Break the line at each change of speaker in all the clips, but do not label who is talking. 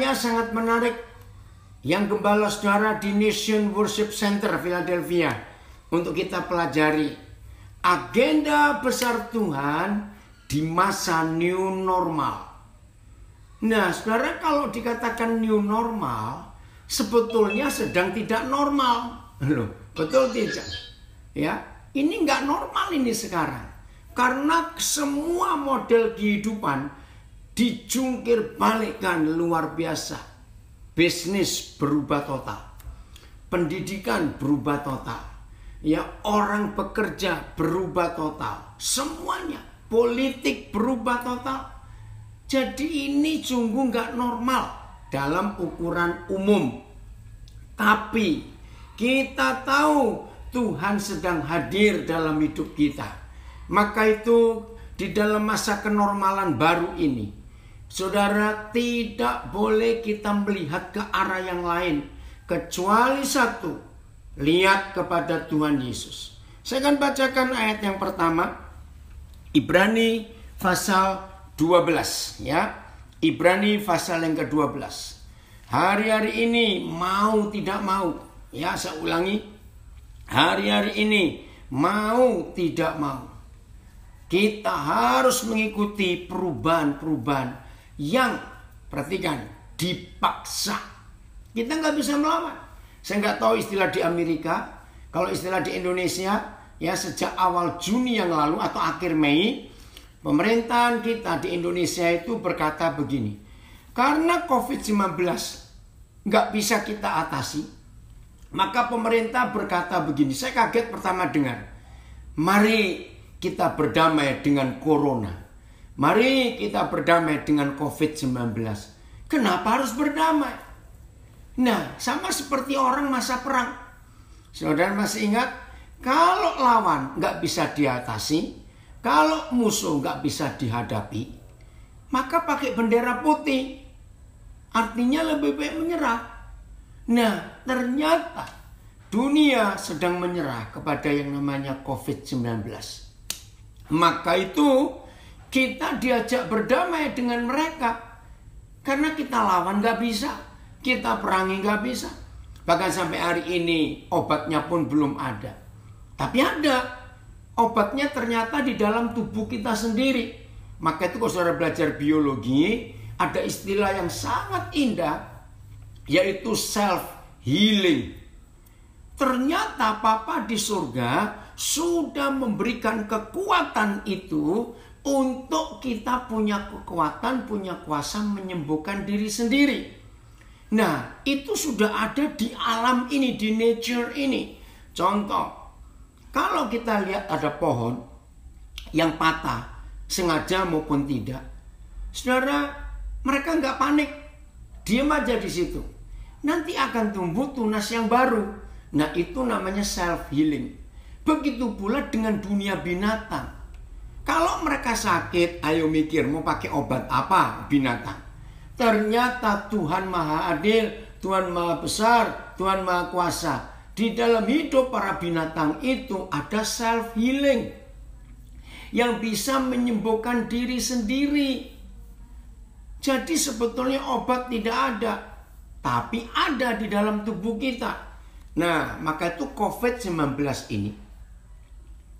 Sebenarnya sangat menarik yang gembala saudara di Nation Worship Center Philadelphia untuk kita pelajari agenda besar Tuhan di masa new normal. Nah, saudara, kalau dikatakan new normal, sebetulnya sedang tidak normal. Loh, betul tidak? Ya, ini nggak normal ini sekarang. Karena semua model kehidupan dijungkir balikkan luar biasa. Bisnis berubah total. Pendidikan berubah total. Ya, orang bekerja berubah total. Semuanya. Politik berubah total. Jadi ini sungguh nggak normal dalam ukuran umum. Tapi kita tahu Tuhan sedang hadir dalam hidup kita. Maka itu di dalam masa kenormalan baru ini, saudara, tidak boleh kita melihat ke arah yang lain kecuali satu, lihat kepada Tuhan Yesus. Saya akan bacakan ayat yang pertama, Ibrani pasal 12 ya. Ibrani pasal yang ke-12. Hari-hari ini mau tidak mau, ya saya ulangi, hari-hari ini mau tidak mau, kita harus mengikuti perubahan-perubahan yang, perhatikan, dipaksa. Kita nggak bisa melawan. Saya nggak tahu istilah di Amerika, kalau istilah di Indonesia, ya sejak awal Juni yang lalu atau akhir Mei, pemerintahan kita di Indonesia itu berkata begini, karena COVID-19 nggak bisa kita atasi, maka pemerintah berkata begini. Saya kaget pertama dengar, mari kita berdamai dengan corona. Mari kita berdamai dengan COVID-19. Kenapa harus berdamai? Nah, sama seperti orang masa perang. Saudara masih ingat? Kalau lawan nggak bisa diatasi, kalau musuh nggak bisa dihadapi, maka pakai bendera putih. Artinya lebih baik menyerah. Nah, ternyata dunia sedang menyerah kepada yang namanya COVID-19. Maka itu kita diajak berdamai dengan mereka. Karena kita lawan nggak bisa, kita perangi nggak bisa. Bahkan sampai hari ini obatnya pun belum ada. Tapi ada. Obatnya ternyata di dalam tubuh kita sendiri. Maka itu kalau saudara belajar biologi, ada istilah yang sangat indah, yaitu self-healing. Ternyata Bapa di surga sudah memberikan kekuatan itu untuk kita punya kekuatan, punya kuasa menyembuhkan diri sendiri. Nah, itu sudah ada di alam ini, di nature ini. Contoh, kalau kita lihat ada pohon yang patah, sengaja maupun tidak, saudara, mereka nggak panik, diam aja di situ. Nanti akan tumbuh tunas yang baru. Nah, itu namanya self-healing. Begitu pula dengan dunia binatang. Kalau mereka sakit, ayo mikir mau pakai obat apa binatang. Ternyata Tuhan Maha Adil, Tuhan Maha Besar, Tuhan Maha Kuasa. Di dalam hidup para binatang itu ada self-healing yang bisa menyembuhkan diri sendiri. Jadi sebetulnya obat tidak ada, tapi ada di dalam tubuh kita. Nah, maka itu COVID-19 ini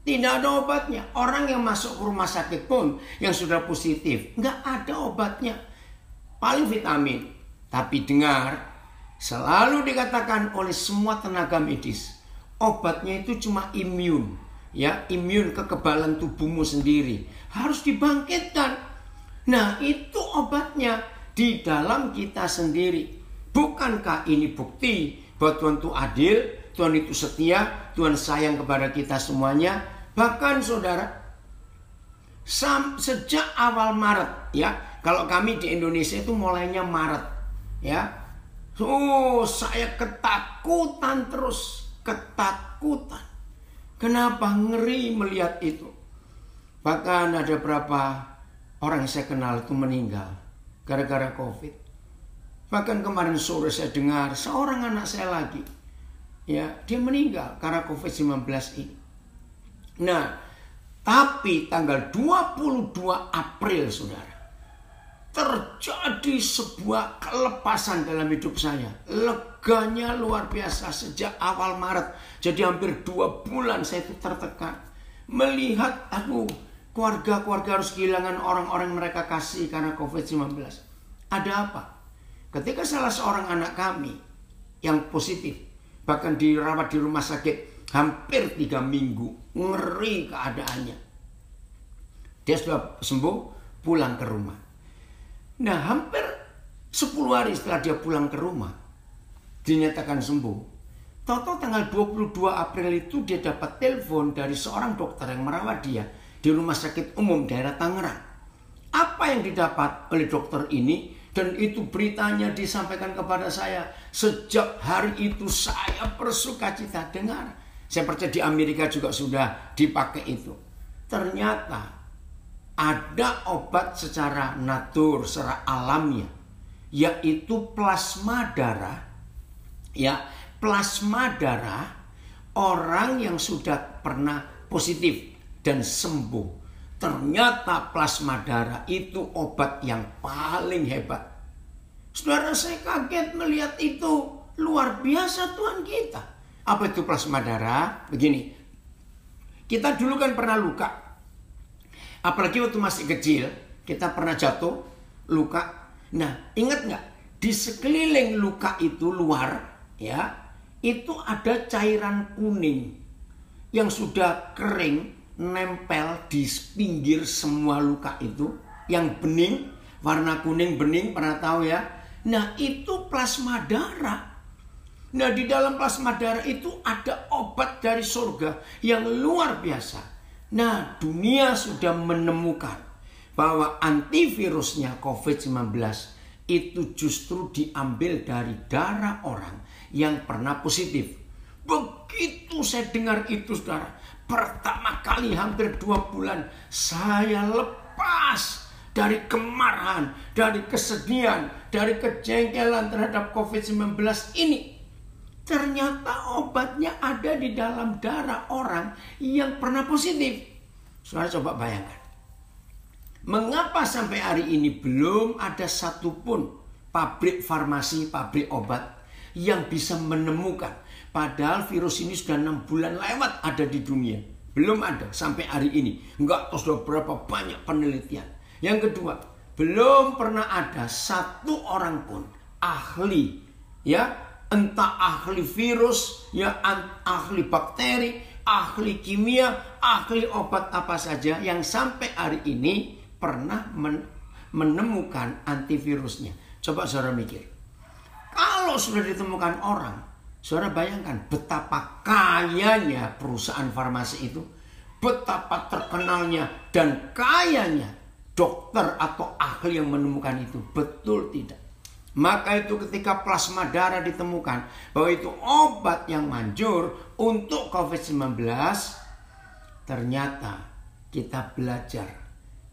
tidak ada obatnya. Orang yang masuk ke rumah sakit pun yang sudah positif, nggak ada obatnya. Paling vitamin. Tapi dengar, selalu dikatakan oleh semua tenaga medis, obatnya itu cuma imun. Ya, imun, kekebalan tubuhmu sendiri. Harus dibangkitkan. Nah, itu obatnya di dalam kita sendiri. Bukankah ini bukti bahwa Tuhan itu adil, Tuhan itu setia, Tuhan sayang kepada kita semuanya. Bahkan saudara, sejak awal Maret, ya, kalau kami di Indonesia itu mulainya Maret, ya. Saya ketakutan terus, ketakutan. Kenapa? Ngeri melihat itu. Bahkan ada berapa orang yang saya kenal itu meninggal gara-gara COVID. Bahkan kemarin sore saya dengar seorang anak saya lagi, ya, dia meninggal karena COVID-19 ini. Nah, tapi tanggal 22 April, saudara, terjadi sebuah kelepasan dalam hidup saya. Leganya luar biasa sejak awal Maret. Jadi hampir 2 bulan saya itu tertekan. Melihat keluarga-keluarga harus kehilangan orang-orang mereka kasih karena COVID-19. Ada apa? Ketika salah seorang anak kami yang positif, bahkan dirawat di rumah sakit hampir 3 minggu. Ngeri keadaannya. Dia sudah sembuh, pulang ke rumah. Nah, hampir 10 hari setelah dia pulang ke rumah, dinyatakan sembuh. Tahu-tahu tanggal 22 April itu dia dapat telepon dari seorang dokter yang merawat dia di rumah sakit umum daerah Tangerang. Apa yang didapat oleh dokter ini? Dan itu beritanya disampaikan kepada saya. Sejak hari itu saya bersukacita dengar. Saya percaya di Amerika juga sudah dipakai itu. Ternyata ada obat secara natur, secara alamiah, yaitu plasma darah. Ya, plasma darah orang yang sudah pernah positif dan sembuh. Ternyata plasma darah itu obat yang paling hebat. Saudara, saya kaget melihat itu. Luar biasa Tuhan kita. Apa itu plasma darah? Begini, kita dulu kan pernah luka. Apalagi waktu masih kecil, kita pernah jatuh, luka. Nah, ingat nggak? Di sekeliling luka itu luar, ya, itu ada cairan kuning yang sudah kering, nempel di pinggir semua luka itu, yang bening, warna kuning bening, pernah tahu ya? Nah, itu plasma darah. Nah, di dalam plasma darah itu ada obat dari surga yang luar biasa. Nah, dunia sudah menemukan bahwa antivirusnya COVID-19 itu justru diambil dari darah orang yang pernah positif. Begitu saya dengar itu, saudara, pertama kali hampir 2 bulan saya lepas dari kemarahan, dari kesedihan, dari kejengkelan terhadap COVID-19 ini. Ternyata obatnya ada di dalam darah orang yang pernah positif. Saudara coba bayangkan. Mengapa sampai hari ini belum ada satupun pabrik farmasi, pabrik obat yang bisa menemukan. Padahal virus ini sudah 6 bulan lewat ada di dunia. Belum ada sampai hari ini. Enggak tahu sudah berapa banyak penelitian. Yang kedua, belum pernah ada satu orang pun ahli, ya, entah ahli virus, ya, ahli bakteri, ahli kimia, ahli obat apa saja yang sampai hari ini pernah menemukan antivirusnya. Coba saudara mikir. Kalau sudah ditemukan orang, saudara bayangkan betapa kayanya perusahaan farmasi itu, betapa terkenalnya dan kayanya dokter atau ahli yang menemukan itu. Betul tidak? Maka itu ketika plasma darah ditemukan bahwa itu obat yang manjur untuk COVID-19, ternyata kita belajar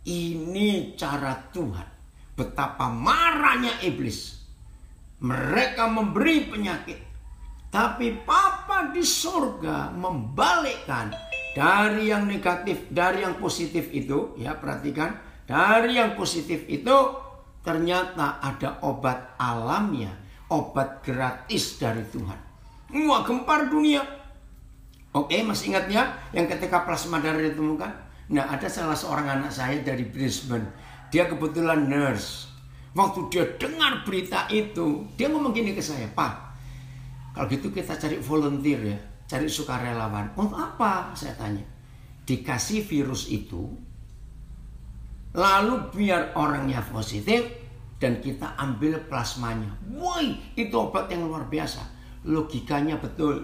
ini cara Tuhan. Betapa marahnya iblis. Mereka memberi penyakit, tapi Bapa di surga membalikkan dari yang negatif, dari yang positif itu, ya perhatikan, dari yang positif itu ternyata ada obat alamiah, obat gratis dari Tuhan. Wah, gempar dunia. Oke, masih ingat ya yang ketika plasma darah ditemukan? Nah, ada salah seorang anak saya dari Brisbane. Dia kebetulan nurse. Waktu dia dengar berita itu, dia ngomong gini ke saya, "Pak, kalau gitu kita cari volunteer ya, cari sukarelawan." "Untuk apa?" saya tanya. "Dikasih virus itu, lalu biar orangnya positif dan kita ambil plasmanya." Woi, itu obat yang luar biasa. Logikanya betul.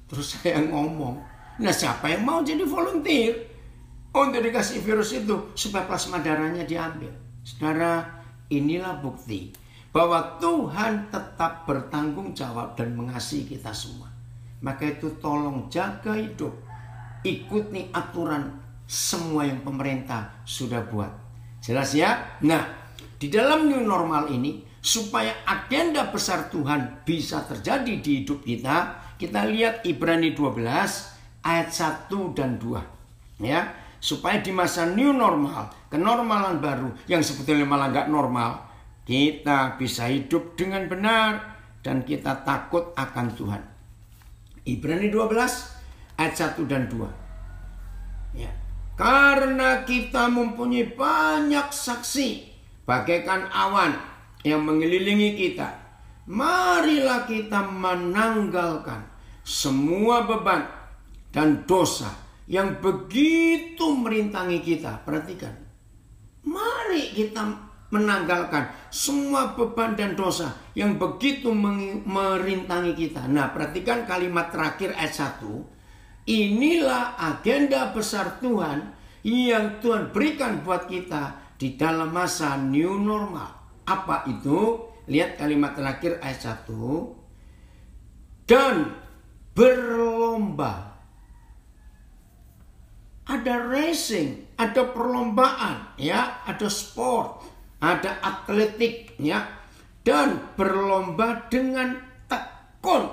Terus saya ngomong, nah siapa yang mau jadi volunteer untuk dikasih virus itu supaya plasma darahnya diambil? Saudara, inilah bukti bahwa Tuhan tetap bertanggung jawab dan mengasihi kita semua. Maka itu tolong jaga hidup, ikuti aturan semua yang pemerintah sudah buat. Jelas ya? Nah, di dalam new normal ini, supaya agenda besar Tuhan bisa terjadi di hidup kita, kita lihat Ibrani 12 ayat 1 dan 2. Ya, supaya di masa new normal, kenormalan baru yang sebetulnya malah nggak normal, kita bisa hidup dengan benar dan kita takut akan Tuhan. Ibrani 12 ayat 1 dan 2. Ya. Karena kita mempunyai banyak saksi bagaikan awan yang mengelilingi kita, marilah kita menanggalkan semua beban dan dosa yang begitu merintangi kita. Perhatikan, mari kita menanggalkan semua beban dan dosa yang begitu merintangi kita. Nah, perhatikan kalimat terakhir ayat 1. Inilah agenda besar Tuhan yang Tuhan berikan buat kita di dalam masa new normal. Apa itu? Lihat kalimat terakhir ayat 1. Dan berlomba. Ada racing, ada perlombaan, ya, ada sport, ada atletik, ya, dan berlomba dengan tekun.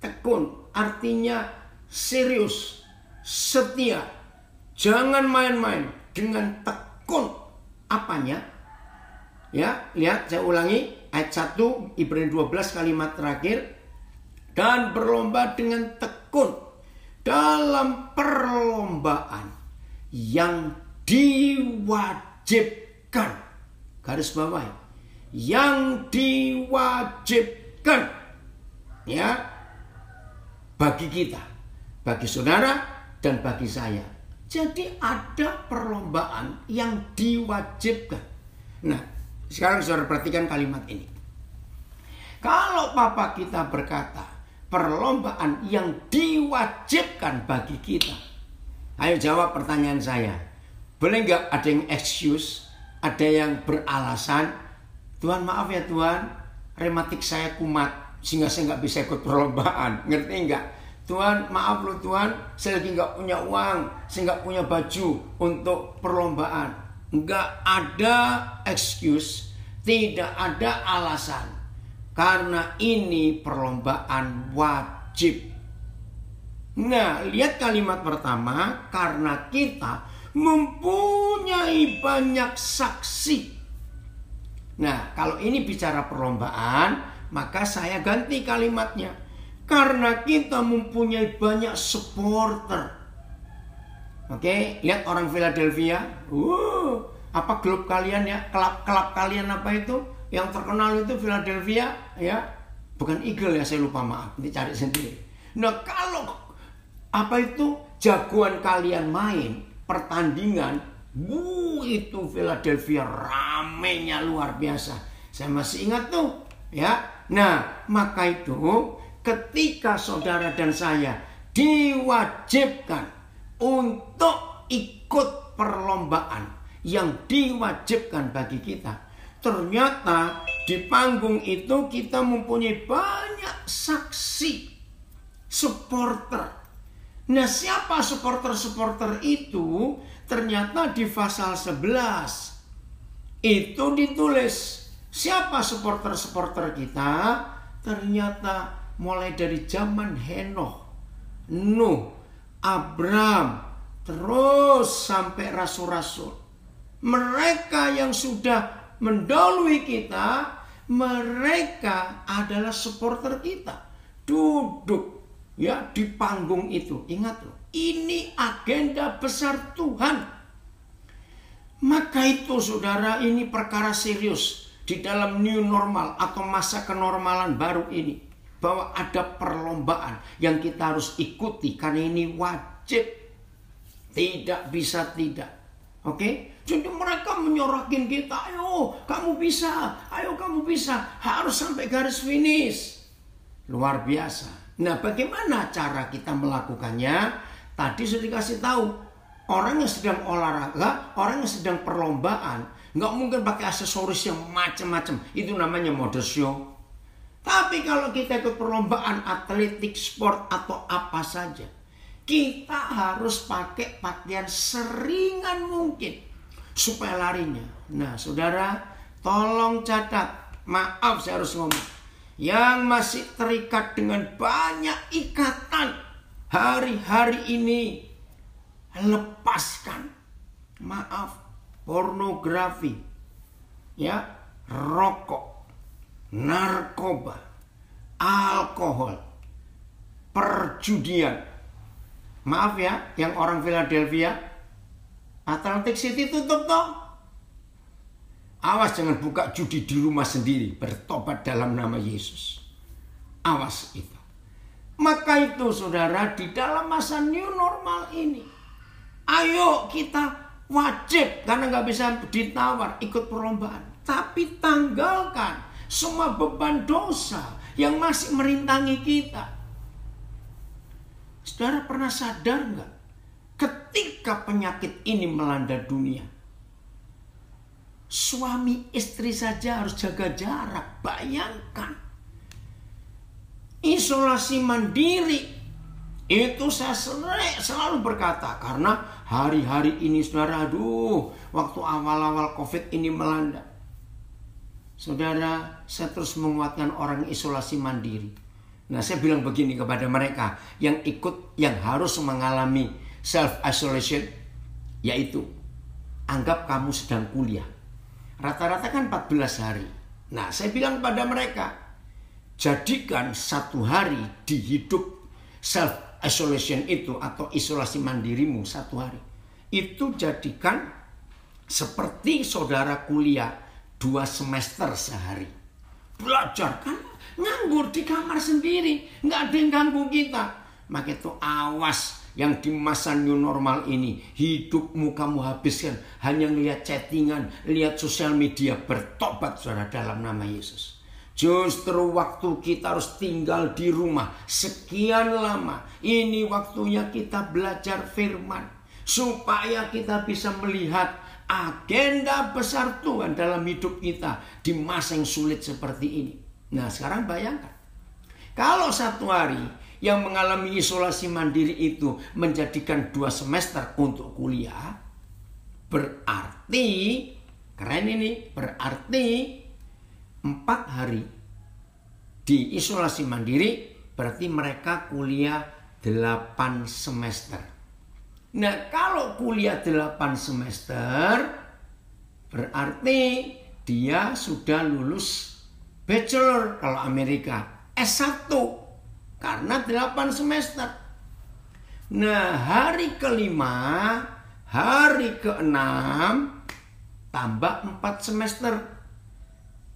Tekun artinya serius, setia, jangan main-main, dengan tekun. Apanya? Ya, lihat saya ulangi ayat 1 Ibrani 12 kalimat terakhir. Dan berlomba dengan tekun dalam perlombaan yang diwajibkan. Garis bawahi, yang diwajibkan, ya, bagi kita, bagi saudara dan bagi saya. Jadi ada perlombaan yang diwajibkan. Nah, sekarang saudara perhatikan kalimat ini. Kalau papa kita berkata perlombaan yang diwajibkan bagi kita, ayo jawab pertanyaan saya. Boleh nggak ada yang excuse, ada yang beralasan, Tuhan maaf ya Tuhan, rematik saya kumat sehingga saya nggak bisa ikut perlombaan. Ngerti nggak? Tuhan maaf loh Tuhan, saya lagi nggak punya uang, saya nggak punya baju untuk perlombaan. Nggak ada excuse, tidak ada alasan, karena ini perlombaan wajib. Nah, lihat kalimat pertama, karena kita mempunyai banyak saksi. Nah, kalau ini bicara perlombaan, maka saya ganti kalimatnya. Karena kita mempunyai banyak supporter. Oke, lihat orang Philadelphia. Apa klub kalian ya? Klub kalian apa itu? Yang terkenal itu Philadelphia, ya. Bukan Eagle ya, saya lupa, maaf. Nanti cari sendiri. Nah, kalau apa itu jagoan kalian main pertandingan, itu Philadelphia ramenya luar biasa. Saya masih ingat tuh, ya. Nah, maka itu ketika saudara dan saya diwajibkan untuk ikut perlombaan yang diwajibkan bagi kita, ternyata di panggung itu kita mempunyai banyak saksi, supporter. Nah, siapa supporter-supporter itu? Ternyata di pasal 11 itu ditulis siapa supporter-supporter kita. Ternyata mulai dari zaman Henokh, Nuh, Abraham, terus sampai rasul-rasul. Mereka yang sudah mendahului kita, mereka adalah supporter kita. Duduk ya di panggung itu. Ingat loh, ini agenda besar Tuhan. Maka itu saudara, ini perkara serius di dalam new normal atau masa kenormalan baru ini. Bahwa ada perlombaan yang kita harus ikuti karena ini wajib. Tidak bisa tidak. Oke? Jadi mereka menyorakin kita, ayo kamu bisa, ayo kamu bisa. Harus sampai garis finish. Luar biasa. Nah, bagaimana cara kita melakukannya? Tadi sudah dikasih tahu. Orang yang sedang olahraga, orang yang sedang perlombaan, nggak mungkin pakai aksesoris yang macam-macam. Itu namanya mode show. Tapi kalau kita ikut perlombaan atletik, sport atau apa saja, kita harus pakai pakaian seringan mungkin supaya larinya. Nah, saudara, tolong catat. Maaf saya harus ngomong. Yang masih terikat dengan banyak ikatan hari-hari ini, lepaskan, maaf, pornografi, ya, rokok, narkoba, alkohol, perjudian. Maaf ya, yang orang Philadelphia, Atlantic City tutup toh. Awas jangan buka judi di rumah sendiri, bertobat dalam nama Yesus. Awas itu. Maka itu saudara, di dalam masa new normal ini, ayo kita wajib, karena nggak bisa ditawar, ikut perlombaan. Tapi tanggalkan semua beban dosa yang masih merintangi kita. Saudara pernah sadar nggak? Ketika penyakit ini melanda dunia, suami istri saja harus jaga jarak. Bayangkan. Isolasi mandiri itu saya selalu berkata, karena hari-hari ini saudara, waktu awal-awal COVID ini melanda, saudara, saya terus menguatkan orang isolasi mandiri. Nah, saya bilang begini kepada mereka yang harus mengalami self isolation, yaitu anggap kamu sedang kuliah, rata-rata kan 14 hari. Nah, saya bilang kepada mereka, jadikan satu hari di hidup self isolation itu atau isolasi mandirimu satu hari, itu jadikan seperti saudara kuliah 2 semester sehari. Belajar kan nganggur di kamar sendiri, nggak ada yang ganggu kita. Maka itu awas yang di masa new normal ini, hidupmu kamu habiskan hanya lihat chattingan, lihat sosial media. Bertobat saudara dalam nama Yesus. Justru waktu kita harus tinggal di rumah sekian lama, ini waktunya kita belajar firman, supaya kita bisa melihat agenda besar Tuhan dalam hidup kita di masa yang sulit seperti ini. Nah, sekarang bayangkan, kalau satu hari yang mengalami isolasi mandiri itu menjadikan 2 semester untuk kuliah, berarti, keren ini, berarti 4 hari di isolasi mandiri, berarti mereka kuliah 8 semester. Nah, kalau kuliah 8 semester, berarti dia sudah lulus bachelor kalau Amerika, S1, karena 8 semester. Nah, hari kelima, hari keenam, tambah 4 semester.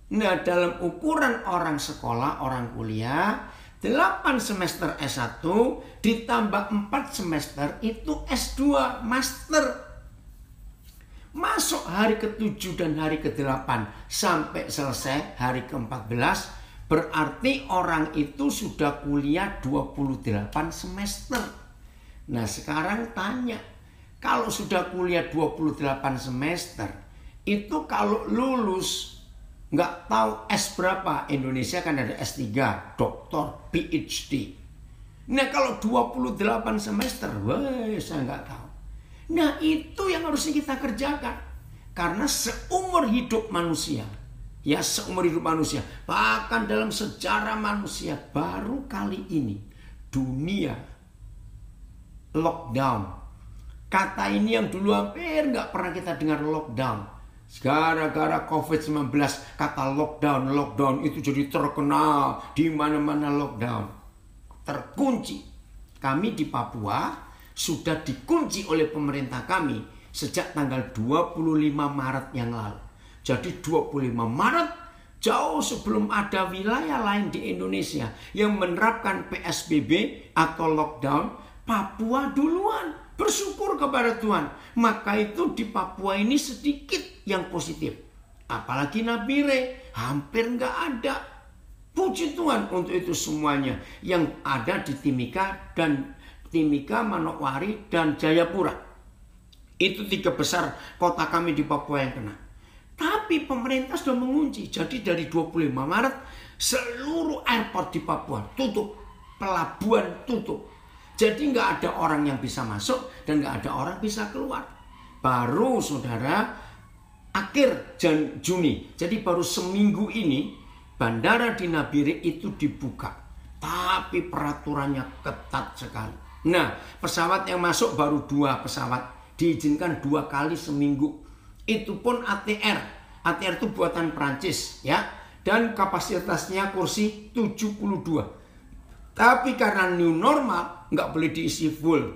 Nah, dalam ukuran orang sekolah, orang kuliah, 8 semester S1 ditambah 4 semester itu S2, master. Masuk hari ke-7 dan hari ke-8 sampai selesai hari ke-14, berarti orang itu sudah kuliah 28 semester. Nah, sekarang tanya, kalau sudah kuliah 28 semester, itu kalau lulus, nggak tahu S berapa, Indonesia kan ada S3, doktor, PhD. Nah, kalau 28 semester, saya nggak tahu. Nah, itu yang harusnya kita kerjakan. Karena seumur hidup manusia, ya seumur hidup manusia, bahkan dalam sejarah manusia, baru kali ini dunia lockdown. Kata ini yang dulu hampir nggak pernah kita dengar, lockdown. Gara-gara COVID-19, kata lockdown itu jadi terkenal, di mana-mana lockdown. Terkunci. Kami di Papua sudah dikunci oleh pemerintah kami sejak tanggal 25 Maret yang lalu. Jadi 25 Maret, jauh sebelum ada wilayah lain di Indonesia yang menerapkan PSBB atau lockdown, Papua duluan. Bersyukur kepada Tuhan. Maka itu di Papua ini sedikit yang positif. Apalagi Nabire, hampir nggak ada. Puji Tuhan untuk itu semuanya. Yang ada di Timika, Manokwari, dan Jayapura. Itu 3 besar kota kami di Papua yang kena. Tapi pemerintah sudah mengunci. Jadi dari 25 Maret, seluruh airport di Papua tutup. Pelabuhan tutup. Jadi nggak ada orang yang bisa masuk dan nggak ada orang bisa keluar. Baru saudara akhir Juni, jadi baru seminggu ini bandara di Nabire itu dibuka. Tapi peraturannya ketat sekali. Nah, pesawat yang masuk baru 2 pesawat. Diizinkan 2 kali seminggu. Itu pun ATR. ATR itu buatan Prancis ya. Dan kapasitasnya kursi 72. Tapi karena new normal nggak boleh diisi full.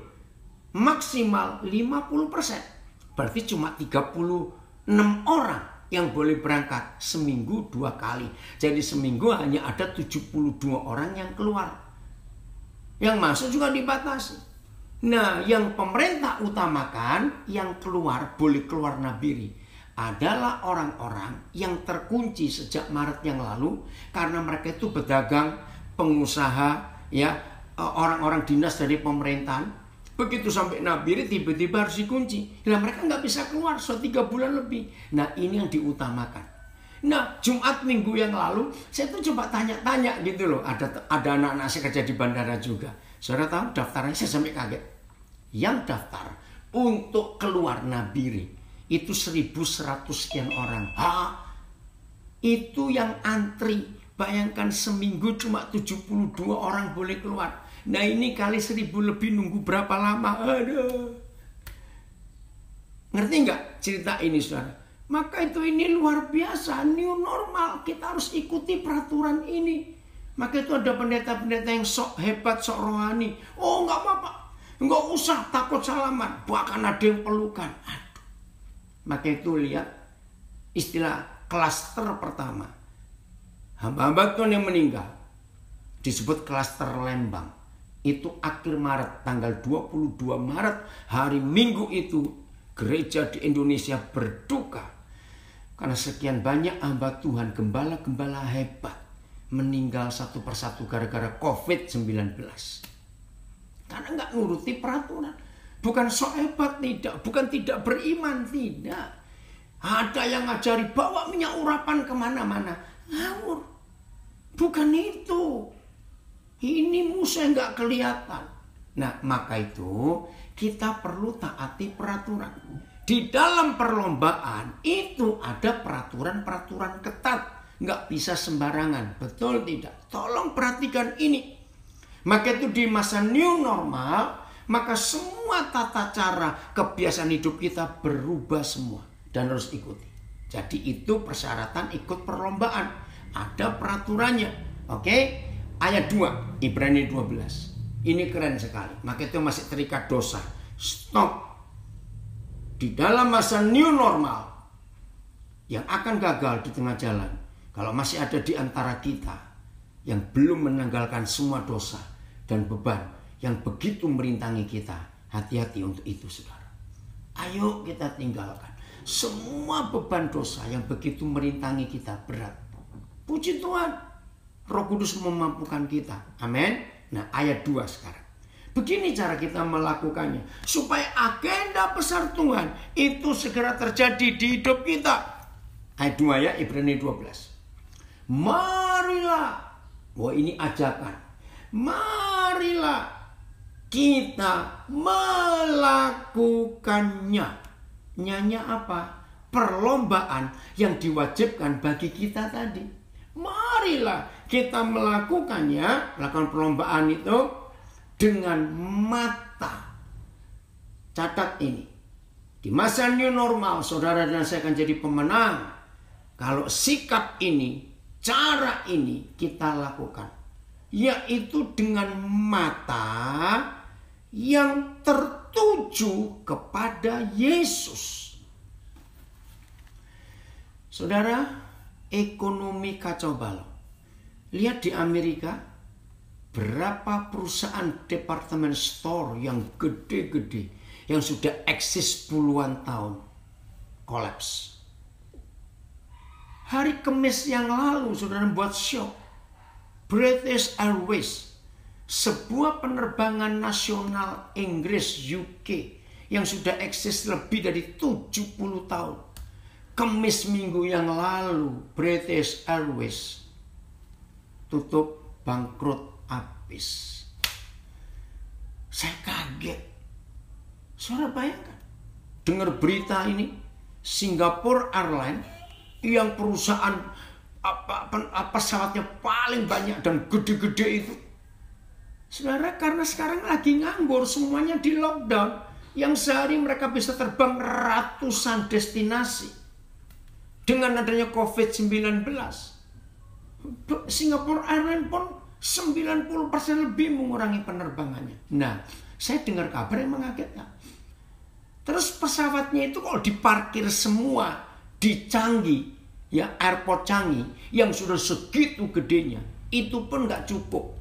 Maksimal 50%. Berarti cuma 36 orang yang boleh berangkat seminggu 2 kali. Jadi seminggu hanya ada 72 orang yang keluar. Yang masuk juga dibatasi. Nah, yang pemerintah utamakan yang keluar boleh keluar nabiri adalah orang-orang yang terkunci sejak Maret yang lalu karena mereka itu pedagang, pengusaha, ya, orang-orang dinas dari pemerintahan. Begitu sampai nabiri tiba-tiba harus dikunci. Nah, mereka nggak bisa keluar 3 bulan lebih. Nah, ini yang diutamakan. Nah, Jumat minggu yang lalu saya tuh coba tanya-tanya gitu loh. Ada anak-anak saya kerja di bandara juga. Saudara tahu daftarnya, saya sampai kaget. Yang daftar untuk keluar nabiri itu 1.100 sekian orang. Itu yang antri. Bayangkan seminggu cuma 72 orang boleh keluar. Nah, ini kali 1.000 lebih nunggu berapa lama? Aduh. Ngerti nggak cerita ini, saudara? Maka itu ini luar biasa, new normal. Kita harus ikuti peraturan ini. Maka itu ada pendeta-pendeta yang sok hebat, sok rohani. Oh, nggak apa-apa, nggak usah takut salaman, bahkan ada yang pelukan. Aduh. Maka itu lihat istilah klaster pertama. Hamba-hamba Tuhan yang meninggal disebut klaster Lembang. Itu akhir Maret, tanggal 22 Maret, hari Minggu itu gereja di Indonesia berduka. Karena sekian banyak hamba Tuhan, gembala-gembala hebat meninggal satu persatu gara-gara COVID-19. Karena nggak nuruti peraturan. Bukan sok hebat, tidak. Bukan tidak beriman, tidak. Ada yang ngajari bawa minyak urapan kemana-mana. Ngawur. Bukan itu. Ini musuh nggak kelihatan. Nah, maka itu kita perlu taati peraturan. Di dalam perlombaan itu ada peraturan-peraturan ketat. Nggak bisa sembarangan. Betul tidak? Tolong perhatikan ini. Maka itu di masa new normal, maka semua tata cara kebiasaan hidup kita berubah semua. Dan harus ikuti. Jadi itu persyaratan ikut perlombaan. Ada peraturannya. Oke? Ayat 2, Ibrani 12. Ini keren sekali. Maka itu masih terikat dosa. Stop. Di dalam masa new normal yang akan gagal di tengah jalan, kalau masih ada di antara kita yang belum menanggalkan semua dosa dan beban yang begitu merintangi kita, hati-hati untuk itu, saudara. Ayo kita tinggalkan semua beban dosa yang begitu merintangi kita berat. Puji Tuhan, Roh Kudus memampukan kita. Amin. Nah, ayat 2 sekarang. Begini cara kita melakukannya. Supaya agenda besar Tuhan itu segera terjadi di hidup kita. Ayat 2 ya, Ibrani 12. Marilah. Wah, ini ajakan. Marilah kita melakukannya. Nyanya apa? Perlombaan yang diwajibkan bagi kita tadi. Marilah kita melakukannya. Melakukan perlombaan itu dengan mata. Catat ini. Di masa new normal, saudara dan saya akan jadi pemenang. Kalau sikap ini, cara ini kita lakukan. Yaitu dengan mata yang tertuju kepada Yesus. Saudara, ekonomi kacau balau. Lihat di Amerika. Berapa perusahaan department store yang gede-gede, yang sudah eksis puluhan tahun, kolaps. Hari Kamis yang lalu, saudara buat shock. British Airways, sebuah penerbangan nasional Inggris UK, yang sudah eksis lebih dari 70 tahun. Kamis minggu yang lalu, British Airways tutup, bangkrut, habis. Saya kaget. Saudara bayangkan, dengar berita ini, Singapore Airlines yang perusahaan pesawatnya paling banyak dan gede-gede itu, Saudara, karena sekarang lagi nganggur, semuanya di lockdown. Yang sehari mereka bisa terbang ratusan destinasi. Dengan adanya COVID-19. Singapore Airlines pun 90% lebih mengurangi penerbangannya. Nah, saya dengar kabar yang mengagetkan. Terus pesawatnya itu kalau diparkir semua di Changi, ya airport Changi, yang sudah segitu gedenya, itu pun nggak cukup.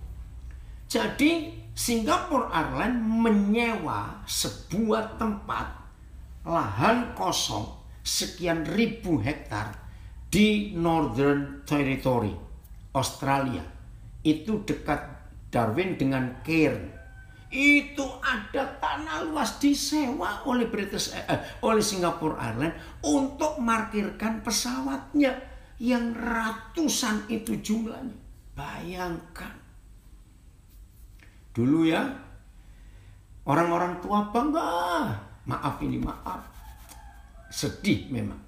Jadi Singapore Airlines menyewa sebuah tempat lahan kosong sekian ribu hektar di Northern Territory, Australia. Itu dekat Darwin dengan Cairns. Itu ada tanah luas disewa oleh oleh Singapore Airlines untuk markirkan pesawatnya yang ratusan itu jumlahnya. Bayangkan. Dulu ya, orang-orang tua bangga. Maaf, sedih memang.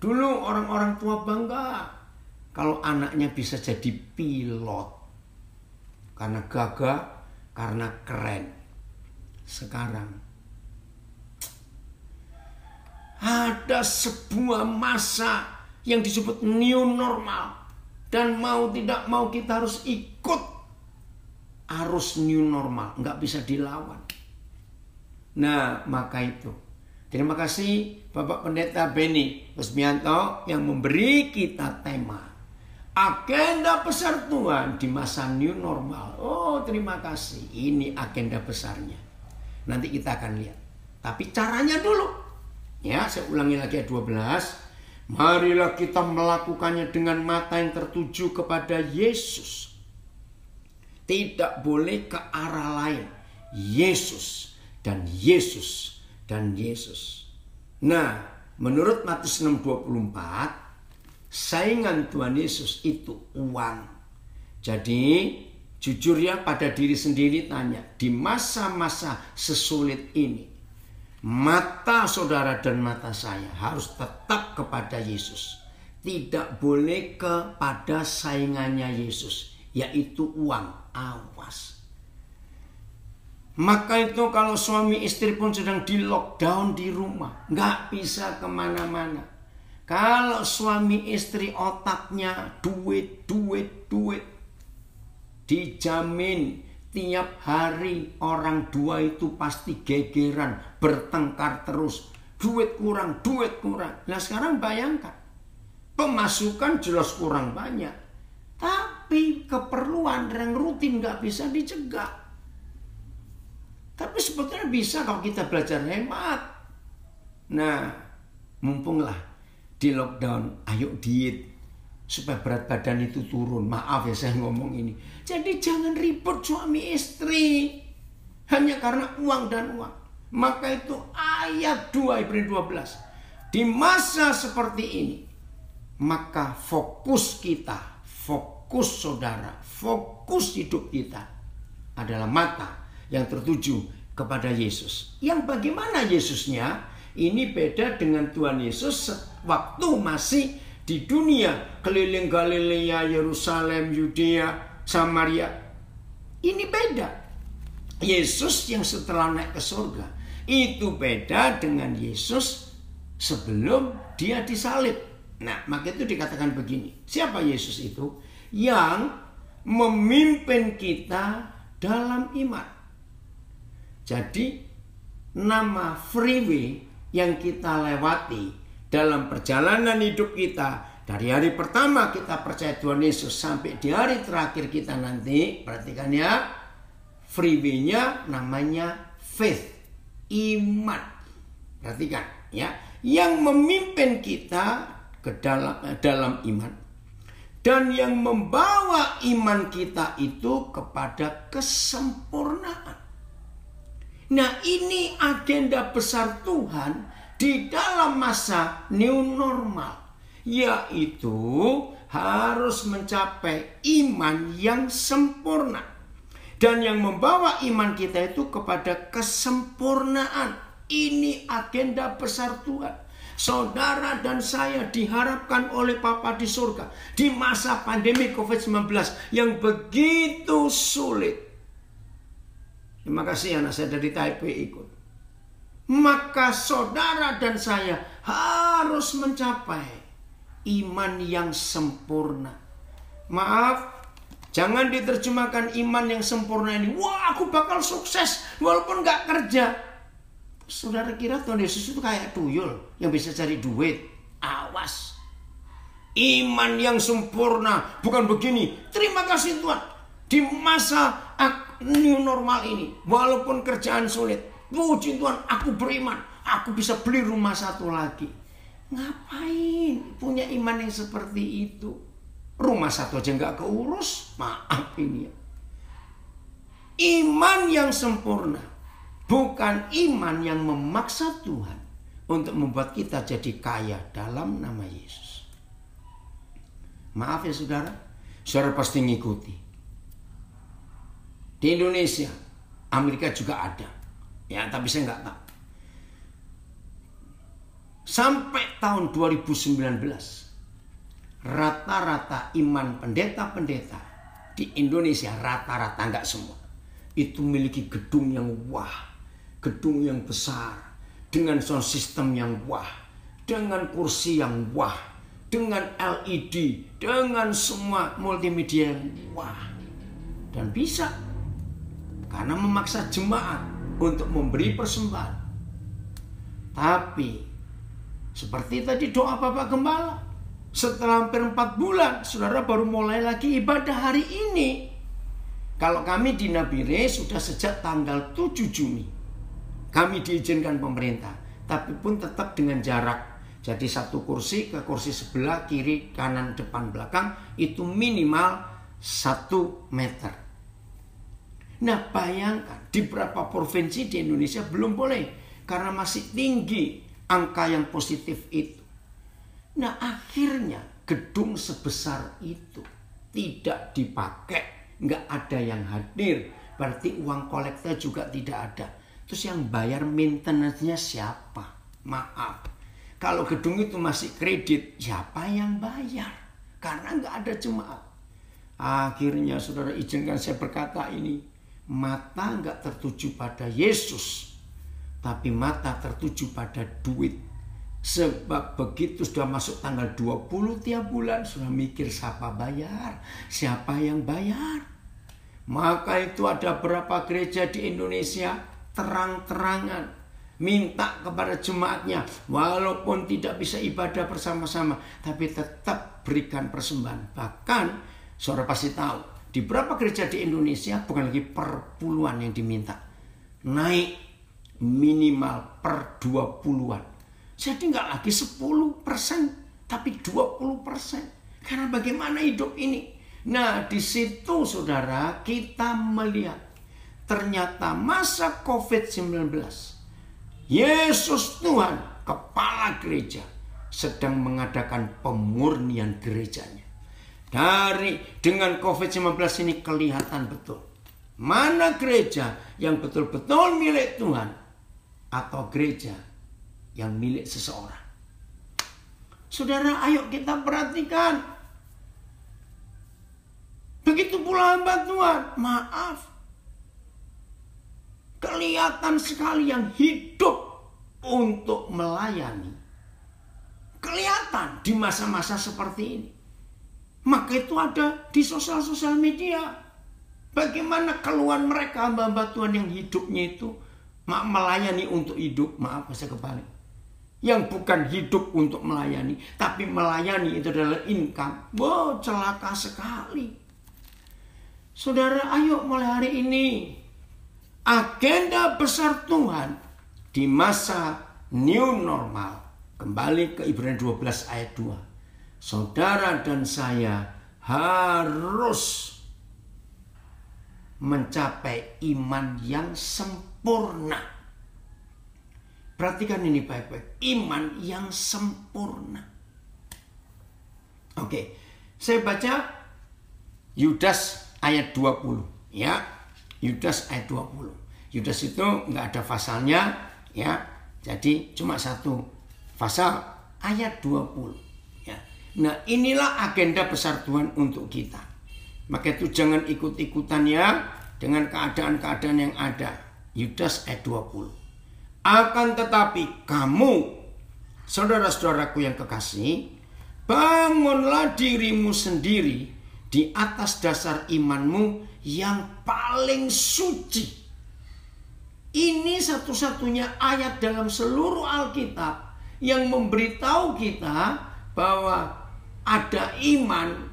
Dulu orang-orang tua bangga kalau anaknya bisa jadi pilot. Karena gagah, karena keren. Sekarang ada sebuah masa yang disebut new normal. Dan mau tidak mau kita harus ikut arus new normal, nggak bisa dilawan. Nah, maka itu terima kasih Bapak Pendeta Benny Kusmianto yang memberi kita tema agenda besar Tuhan di masa new normal. Oh, terima kasih. Ini agenda besarnya. Nanti kita akan lihat. Tapi caranya dulu. Ya, saya ulangi lagi ayat 12. Marilah kita melakukannya dengan mata yang tertuju kepada Yesus. Tidak boleh ke arah lain. Yesus dan Yesus dan Yesus. Nah, menurut Matius 6:24, saingan Tuhan Yesus itu uang. Jadi, jujur ya pada diri sendiri tanya, di masa-masa sesulit ini, mata saudara dan mata saya harus tetap kepada Yesus. Tidak boleh kepada saingannya Yesus, yaitu uang. Awas. Maka itu kalau suami istri pun sedang di lockdown di rumah, nggak bisa kemana-mana. Kalau suami istri otaknya duit, dijamin tiap hari orang dua itu pasti gegeran, bertengkar terus. Duit kurang. Nah sekarang bayangkan, pemasukan jelas kurang banyak. Tapi keperluan yang rutin nggak bisa dicegah. Tapi sebetulnya bisa kalau kita belajar hemat. Nah, mumpunglah di lockdown, ayo diet supaya berat badan itu turun. Maaf ya saya ngomong ini. Jadi jangan ribut suami istri hanya karena uang dan uang. Maka itu ayat 2 Ibrani 12. Di masa seperti ini, maka fokus kita, fokus saudara, fokus hidup kita adalah mata yang tertuju kepada Yesus. Yang bagaimana Yesusnya? Ini beda dengan Tuhan Yesus waktu masih di dunia, keliling Galilea, Yerusalem, Yudea, Samaria. Ini beda. Yesus yang setelah naik ke surga, itu beda dengan Yesus sebelum dia disalib. Nah, maka itu dikatakan begini. Siapa Yesus itu? Yang memimpin kita dalam iman. Jadi nama freeway yang kita lewati dalam perjalanan hidup kita, dari hari pertama kita percaya Tuhan Yesus sampai di hari terakhir kita nanti, perhatikan ya, freeway-nya namanya faith, iman. Perhatikan ya, yang memimpin kita ke dalam iman. Dan yang membawa iman kita itu kepada kesempurnaan. Nah, ini agenda besar Tuhan di dalam masa new normal. Yaitu harus mencapai iman yang sempurna. Dan yang membawa iman kita itu kepada kesempurnaan. Ini agenda besar Tuhan. Saudara dan saya diharapkan oleh Bapa di surga di masa pandemi COVID-19 yang begitu sulit. Terima kasih anak saya dari Taipei ikut. Maka saudara dan saya harus mencapai iman yang sempurna. Maaf, jangan diterjemahkan iman yang sempurna ini, wah aku bakal sukses walaupun gak kerja. Saudara kira Tuhan Yesus itu kayak tuyul yang bisa cari duit? Awas. Iman yang sempurna bukan begini. Terima kasih Tuhan, di masa new normal ini, walaupun kerjaan sulit, puji Tuhan aku beriman, aku bisa beli rumah satu lagi. Ngapain punya iman yang seperti itu? Rumah satu aja gak keurus. Maaf ini ya. Iman yang sempurna bukan iman yang memaksa Tuhan untuk membuat kita jadi kaya dalam nama Yesus. Maaf ya saudara, saudara pasti ngikuti. Di Indonesia, Amerika juga ada. Ya, tapi saya nggak tahu. Sampai tahun 2019, rata-rata iman pendeta-pendeta di Indonesia, rata-rata nggak semua, itu memiliki gedung yang wah, gedung yang besar, dengan sound system yang wah, dengan kursi yang wah, dengan LED, dengan semua multimedia yang wah. Dan bisa, karena memaksa jemaat untuk memberi persembahan. Tapi seperti tadi doa Bapak Gembala, setelah hampir 4 bulan saudara baru mulai lagi ibadah hari ini. Kalau kami di Nabire sudah sejak tanggal 7 Juni kami diizinkan pemerintah, tapi pun tetap dengan jarak. Jadi satu kursi ke kursi sebelah, kiri, kanan, depan, belakang, itu minimal 1 meter. Nah bayangkan, di beberapa provinsi di Indonesia belum boleh, karena masih tinggi angka yang positif itu. Nah akhirnya gedung sebesar itu tidak dipakai, nggak ada yang hadir, berarti uang kolektor juga tidak ada. Terus yang bayar maintenance-nya siapa? Maaf, kalau gedung itu masih kredit, siapa yang bayar? Karena nggak ada jemaat. Akhirnya saudara izinkan saya berkata ini, mata nggak tertuju pada Yesus, tapi mata tertuju pada duit. Sebab begitu sudah masuk tanggal 20 tiap bulan, sudah mikir siapa bayar, siapa yang bayar. Maka itu ada berapa gereja di Indonesia terang-terangan minta kepada jemaatnya, walaupun tidak bisa ibadah bersama-sama, tapi tetap berikan persembahan. Bahkan saudara pasti tahu, di beberapa gereja di Indonesia bukan lagi per puluhan yang diminta, naik minimal per 20-an. Jadi nggak lagi 10%, tapi 20%. Karena bagaimana hidup ini? Nah di situ saudara kita melihat ternyata masa COVID-19, Yesus Tuhan, kepala gereja, sedang mengadakan pemurnian gerejanya. Dengan COVID-19 ini kelihatan betul mana gereja yang betul-betul milik Tuhan atau gereja yang milik seseorang. Saudara, ayo kita perhatikan. Begitu pula hamba Tuhan, maaf, kelihatan sekali yang hidup untuk melayani. Kelihatan di masa-masa seperti ini. Maka itu ada di sosial media. Bagaimana keluhan mereka hamba-hamba Tuhan yang hidupnya itu melayani untuk hidup. Maaf saya kebalik. Yang bukan hidup untuk melayani, tapi melayani itu adalah income. Wow, celaka sekali. Saudara, ayo mulai hari ini agenda besar Tuhan di masa new normal. Kembali ke Ibrani 12 ayat 2. Saudara dan saya harus mencapai iman yang sempurna. Perhatikan ini baik-baik. Iman yang sempurna. Oke, saya baca Yudas ayat 20. Ya, Yudas ayat 20. Yudas itu nggak ada pasalnya, ya. Jadi cuma satu pasal, ayat 20. Ya. Nah, inilah agenda besar Tuhan untuk kita. Maka itu jangan ikut-ikutan ya. dengan keadaan-keadaan yang ada. Yudas ayat 20. Akan tetapi kamu, saudara-saudaraku yang kekasih, bangunlah dirimu sendiri di atas dasar imanmu yang paling suci. Ini satu-satunya ayat dalam seluruh Alkitab yang memberitahu kita bahwa ada iman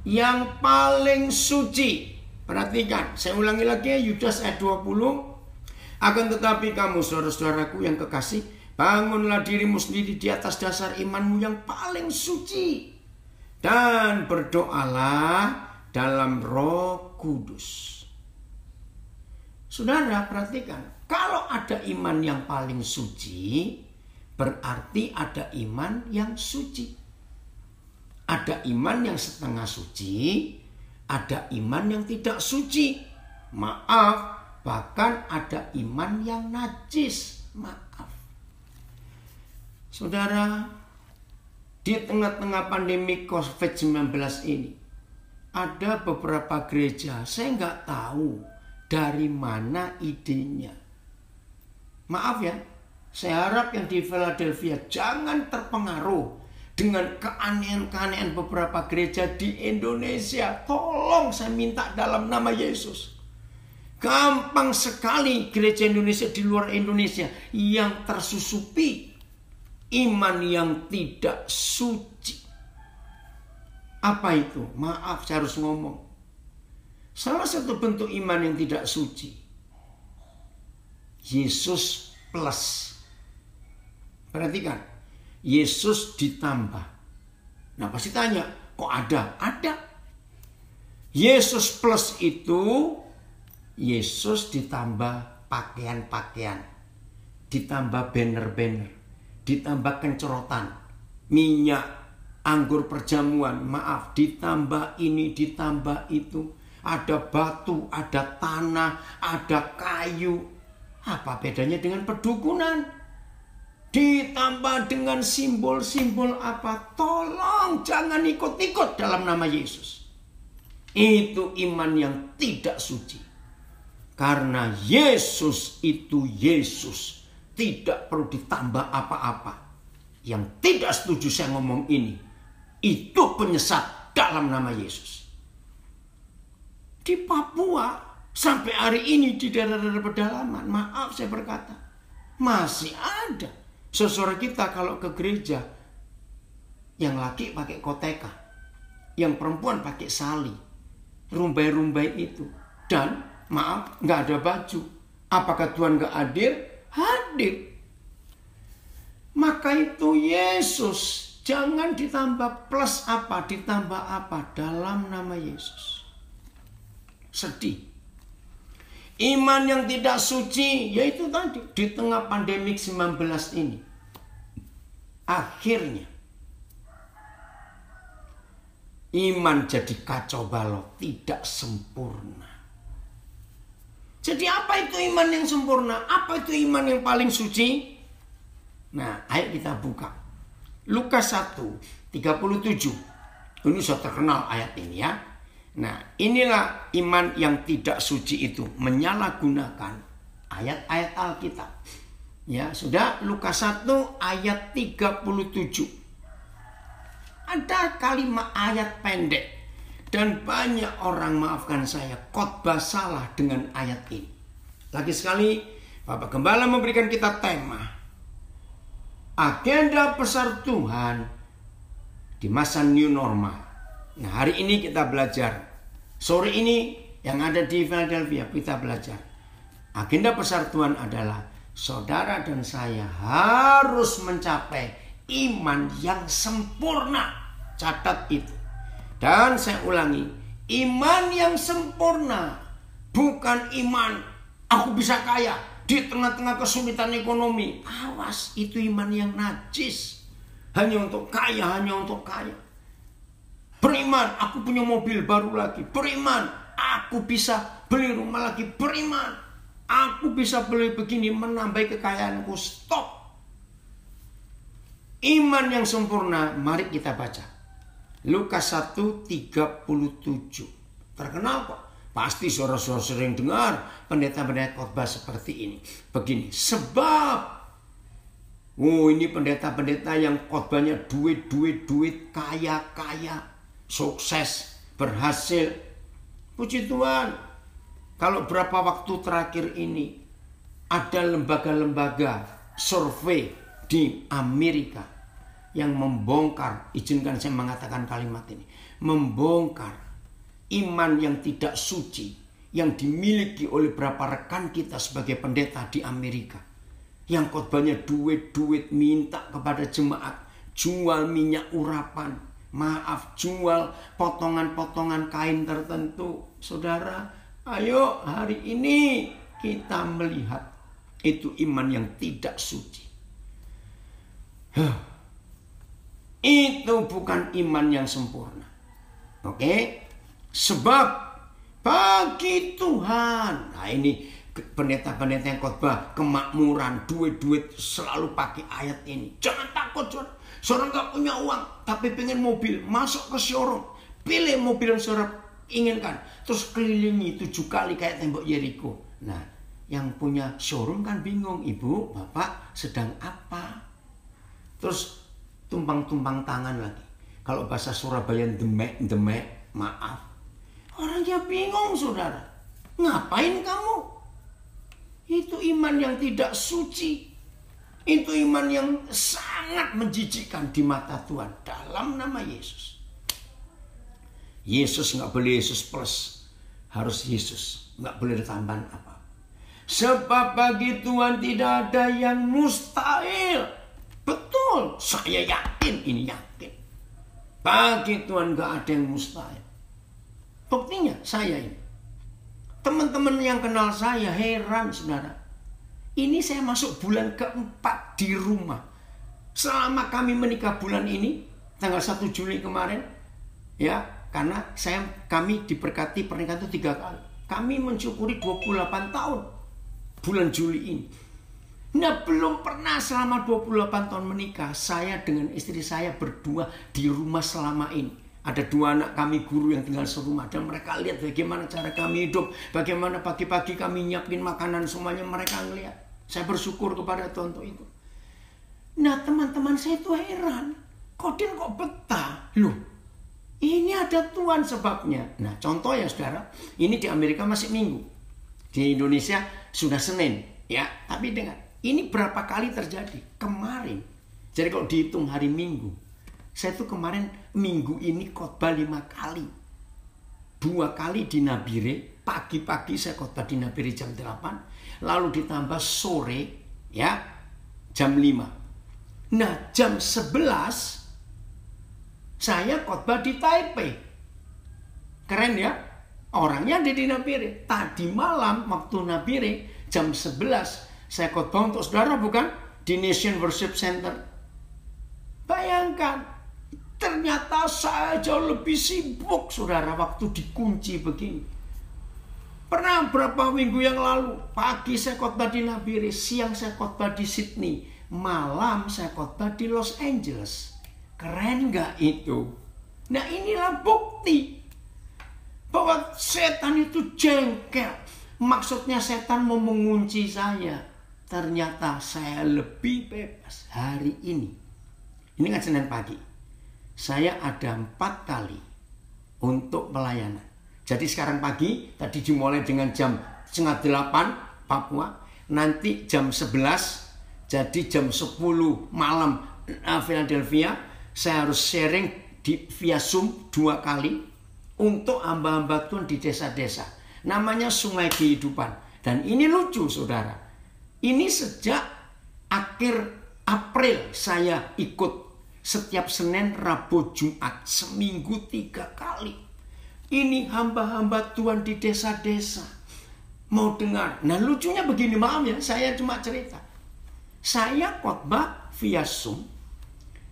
yang paling suci. Perhatikan, saya ulangi lagi ya, Yudas ayat 20. Akan tetapi kamu, saudara-saudaraku yang kekasih, bangunlah dirimu sendiri di atas dasar imanmu yang paling suci. Dan berdoalah dalam Roh Kudus. Saudara, perhatikan, kalau ada iman yang paling suci, berarti ada iman yang suci. Ada iman yang setengah suci, ada iman yang tidak suci. Maaf, bahkan ada iman yang najis. Maaf. Saudara, di tengah-tengah pandemi COVID-19 ini, ada beberapa gereja, saya nggak tahu dari mana idenya. Maaf ya, saya harap yang di Philadelphia jangan terpengaruh dengan keanehan-keanehan beberapa gereja di Indonesia. Tolong saya minta dalam nama Yesus. Gampang sekali gereja Indonesia di luar Indonesia yang tersusupi iman yang tidak suci. Apa itu? Maaf, saya harus ngomong. Salah satu bentuk iman yang tidak suci, Yesus plus. Perhatikan, Yesus ditambah. Nah, pasti tanya, kok ada? Ada. Yesus plus itu, Yesus ditambah pakaian-pakaian, ditambah banner-banner, ditambah kencorotan, minyak, anggur perjamuan, maaf, ditambah ini, ditambah itu. Ada batu, ada tanah, ada kayu. Apa bedanya dengan perdukunan? Ditambah dengan simbol-simbol apa? Tolong jangan ikut-ikut dalam nama Yesus. Itu iman yang tidak suci. Karena Yesus itu Yesus. Tidak perlu ditambah apa-apa. Yang tidak setuju saya ngomong ini, itu penyesat dalam nama Yesus. Di Papua sampai hari ini di daerah-daerah pedalaman, maaf saya berkata, masih ada saudara kita kalau ke gereja, yang laki pakai koteka, yang perempuan pakai sali, rumbai-rumbai itu, dan maaf nggak ada baju. Apakah Tuhan nggak hadir? Hadir. Maka itu Yesus, jangan ditambah plus apa, ditambah apa dalam nama Yesus. Sedih. Iman yang tidak suci, yaitu tadi di tengah pandemik 19 ini. Akhirnya iman jadi kacau balau, tidak sempurna. Jadi apa itu iman yang sempurna? Apa itu iman yang paling suci? Nah, ayo kita buka. Lukas 1:37. Ini sudah terkenal ayat ini ya. Nah, inilah iman yang tidak suci itu, menyalahgunakan ayat-ayat Alkitab. Ya, sudah Lukas 1 ayat 37. Ada kalimat ayat pendek. Dan banyak orang, maafkan saya, khotbah salah dengan ayat ini. Lagi sekali, Bapak Gembala memberikan kita tema agenda besar Tuhan di masa new normal. Nah, hari ini kita belajar. Sore ini yang ada di Philadelphia kita belajar. Agenda besar Tuhan adalah saudara dan saya harus mencapai iman yang sempurna. Catat itu. Dan saya ulangi, iman yang sempurna bukan iman aku bisa kaya di tengah-tengah kesulitan ekonomi. Awas, itu iman yang najis. Hanya untuk kaya, hanya untuk kaya. Beriman, aku punya mobil baru lagi. Beriman, aku bisa beli rumah lagi. Beriman, aku bisa beli begini, menambah kekayaanku. Stop. Iman yang sempurna, mari kita baca. Lukas 1:37. Terkenal kok. Pasti saudara-saudara sering dengar pendeta-pendeta khotbah seperti ini. Begini, sebab ini pendeta-pendeta yang khotbahnya duit, kaya, sukses, berhasil. Puji Tuhan. Kalau berapa waktu terakhir ini ada lembaga-lembaga survei di Amerika yang membongkar, izinkan saya mengatakan kalimat ini, membongkar iman yang tidak suci yang dimiliki oleh beberapa rekan kita sebagai pendeta di Amerika. Yang khotbahnya duit, minta kepada jemaat, jual minyak urapan, jual potongan-potongan kain tertentu. Saudara, ayo hari ini kita melihat itu iman yang tidak suci. Itu bukan iman yang sempurna. Oke? Sebab bagi Tuhan. Nah ini pendeta-pendeta yang khotbah kemakmuran, duit, selalu pakai ayat ini. Jangan takut, saudara. Saudara nggak punya uang, tapi pengen mobil, masuk ke showroom, pilih mobil yang saudara inginkan, terus kelilingi 7 kali kayak tembok Yeriko. Nah, yang punya showroom kan bingung, ibu, bapak sedang apa? Terus tumpang-tumpang tangan lagi. Kalau bahasa Surabaya demek, maaf. Orangnya bingung, saudara. Ngapain kamu? Itu iman yang tidak suci. Itu iman yang sangat menjijikkan di mata Tuhan dalam nama Yesus. Yesus nggak boleh Yesus plus. Harus Yesus. Nggak boleh ditambah apa. Sebab bagi Tuhan tidak ada yang mustahil. Betul. Saya yakin. Ini yakin. Bagi Tuhan nggak ada yang mustahil. Buktinya saya ini. Teman-teman yang kenal saya heran, saudara. Ini saya masuk bulan keempat di rumah. Selama kami menikah bulan ini, tanggal 1 Juli kemarin, ya, karena kami diberkati pernikahan itu 3 kali. Kami mensyukuri 28 tahun bulan Juli ini. Nah, belum pernah selama 28 tahun menikah, saya dengan istri saya berdua di rumah selama ini. Ada 2 anak kami guru yang tinggal serumah. Dan mereka lihat bagaimana cara kami hidup. Bagaimana pagi-pagi kami nyiapin makanan semuanya. Mereka ngelihat. Saya bersyukur kepada Tuhan untuk itu. Nah, teman-teman saya itu heran. Kok betah? Loh, ini ada Tuhan sebabnya. Nah, contoh ya saudara. Ini di Amerika masih Minggu. Di Indonesia sudah Senin. Ya, tapi dengar. Ini berapa kali terjadi? Kemarin. Jadi kalau dihitung hari Minggu. Saya tuh kemarin minggu ini khotbah 5 kali. 2 kali di Nabire. Pagi-pagi saya khotbah di Nabire jam 8. Lalu ditambah sore ya jam 5. Nah jam 11 saya khotbah di Taipei. Keren ya. Orangnya ada di Nabire. Tadi malam waktu Nabire jam 11 saya khotbah untuk saudara bukan? Di Nation Worship Center. Bayangkan. Ternyata saya jauh lebih sibuk, saudara, waktu dikunci begini. Pernah berapa minggu yang lalu, pagi saya khotbah di Nabire, siang saya khotbah di Sydney, malam saya khotbah di Los Angeles. Keren gak itu? Nah inilah bukti bahwa setan itu jengkel. Maksudnya setan mau mengunci saya. Ternyata saya lebih bebas hari ini. Ini kan Senin pagi. Saya ada 4 kali untuk pelayanan. Jadi sekarang pagi, tadi dimulai dengan jam 7:30 Papua. Nanti jam 11, jadi jam 10 malam Philadelphia. Saya harus sharing via Zoom 2 kali untuk hamba-hamba Tuhan di desa-desa. Namanya Sungai Kehidupan. Dan ini lucu saudara. Ini sejak akhir April saya ikut. Setiap Senin, Rabu, Jumat. Seminggu 3 kali. Ini hamba-hamba Tuhan di desa-desa. Mau dengar. Nah lucunya begini, maaf ya. Saya cuma cerita. Saya khotbah via Zoom.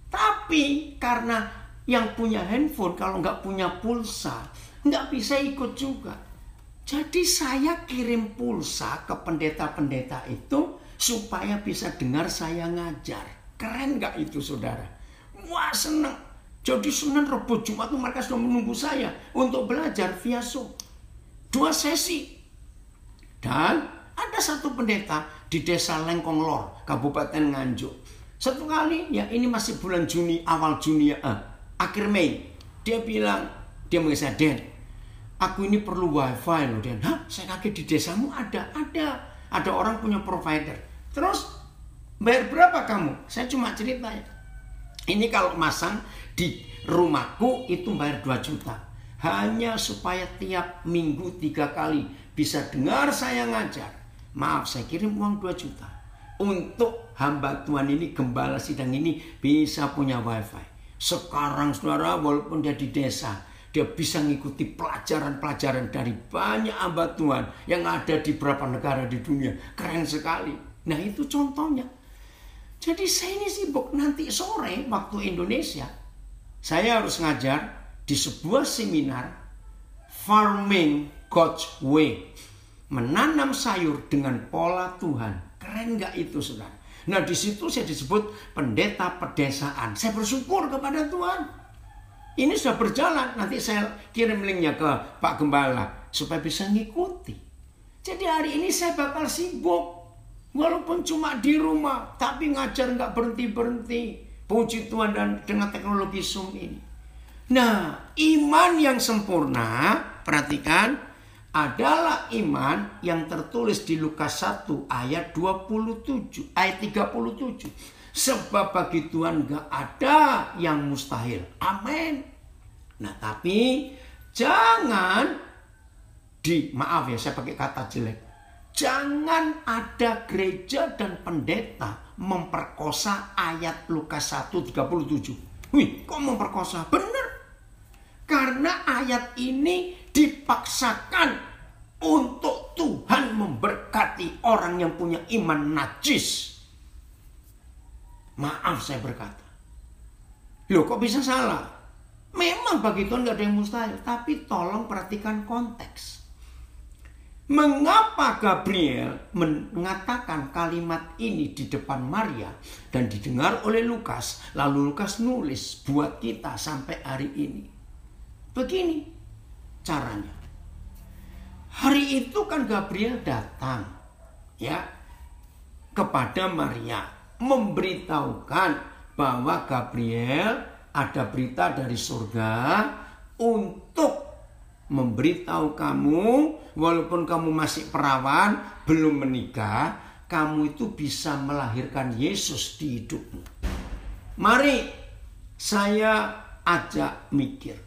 Tapi karena yang punya handphone, kalau nggak punya pulsa, nggak bisa ikut juga. Jadi saya kirim pulsa ke pendeta-pendeta itu supaya bisa dengar saya ngajar. Keren nggak itu saudara? Wah senang. Jadi Senin, Rabu, Jumat itu mereka sudah menunggu saya untuk belajar via Zoom. 2 sesi. Dan ada satu pendeta di desa Lengkong Lor, Kabupaten Nganjuk. Satu kali, ya ini masih bulan Juni, awal Juni, akhir Mei. Dia bilang, dia mengisah, Den, aku ini perlu wifi loh, Den. Hah? Saya kaget, di desamu ada. Ada orang punya provider. Terus, bayar berapa kamu? Saya cuma cerita ya. Ini kalau masang di rumahku itu bayar 2 juta. Hanya supaya tiap minggu 3 kali bisa dengar saya ngajar. Maaf, saya kirim uang 2 juta. Untuk hamba Tuhan ini, gembala sidang ini bisa punya wifi. Sekarang saudara, walaupun dia di desa, dia bisa ngikuti pelajaran-pelajaran dari banyak hamba Tuhan yang ada di beberapa negara di dunia. Keren sekali. Nah itu contohnya. Jadi saya ini sibuk, nanti sore waktu Indonesia, saya harus ngajar di sebuah seminar Farming God's Way. Menanam sayur dengan pola Tuhan. Keren gak itu saudara? Nah di situ saya disebut pendeta pedesaan. Saya bersyukur kepada Tuhan. Ini sudah berjalan. Nanti saya kirim linknya ke Pak Gembala supaya bisa ngikuti. Jadi hari ini saya bakal sibuk. Walaupun cuma di rumah, tapi ngajar gak berhenti-berhenti. Puji Tuhan dan dengan teknologi Zoom ini. Nah, iman yang sempurna, perhatikan, adalah iman yang tertulis di Lukas 1 ayat 37, ayat 37. Sebab bagi Tuhan gak ada yang mustahil. Amin. Nah, tapi jangan maaf ya, saya pakai kata jelek. Jangan ada gereja dan pendeta memperkosa ayat Lukas 1:37. Wih, kok memperkosa? Benar. Karena ayat ini dipaksakan untuk Tuhan memberkati orang yang punya iman najis. Maaf saya berkata. Loh kok bisa salah? Memang bagi Tuhan gak ada yang mustahil. Tapi tolong perhatikan konteks. Mengapa Gabriel mengatakan kalimat ini di depan Maria dan didengar oleh Lukas. Lalu Lukas nulis buat kita sampai hari ini. Begini caranya. Hari itu kan Gabriel datang ya kepada Maria, memberitahukan bahwa Gabriel ada berita dari surga untuk memberitahu kamu, walaupun kamu masih perawan, belum menikah, kamu itu bisa melahirkan Yesus di hidupmu. Mari saya ajak mikir.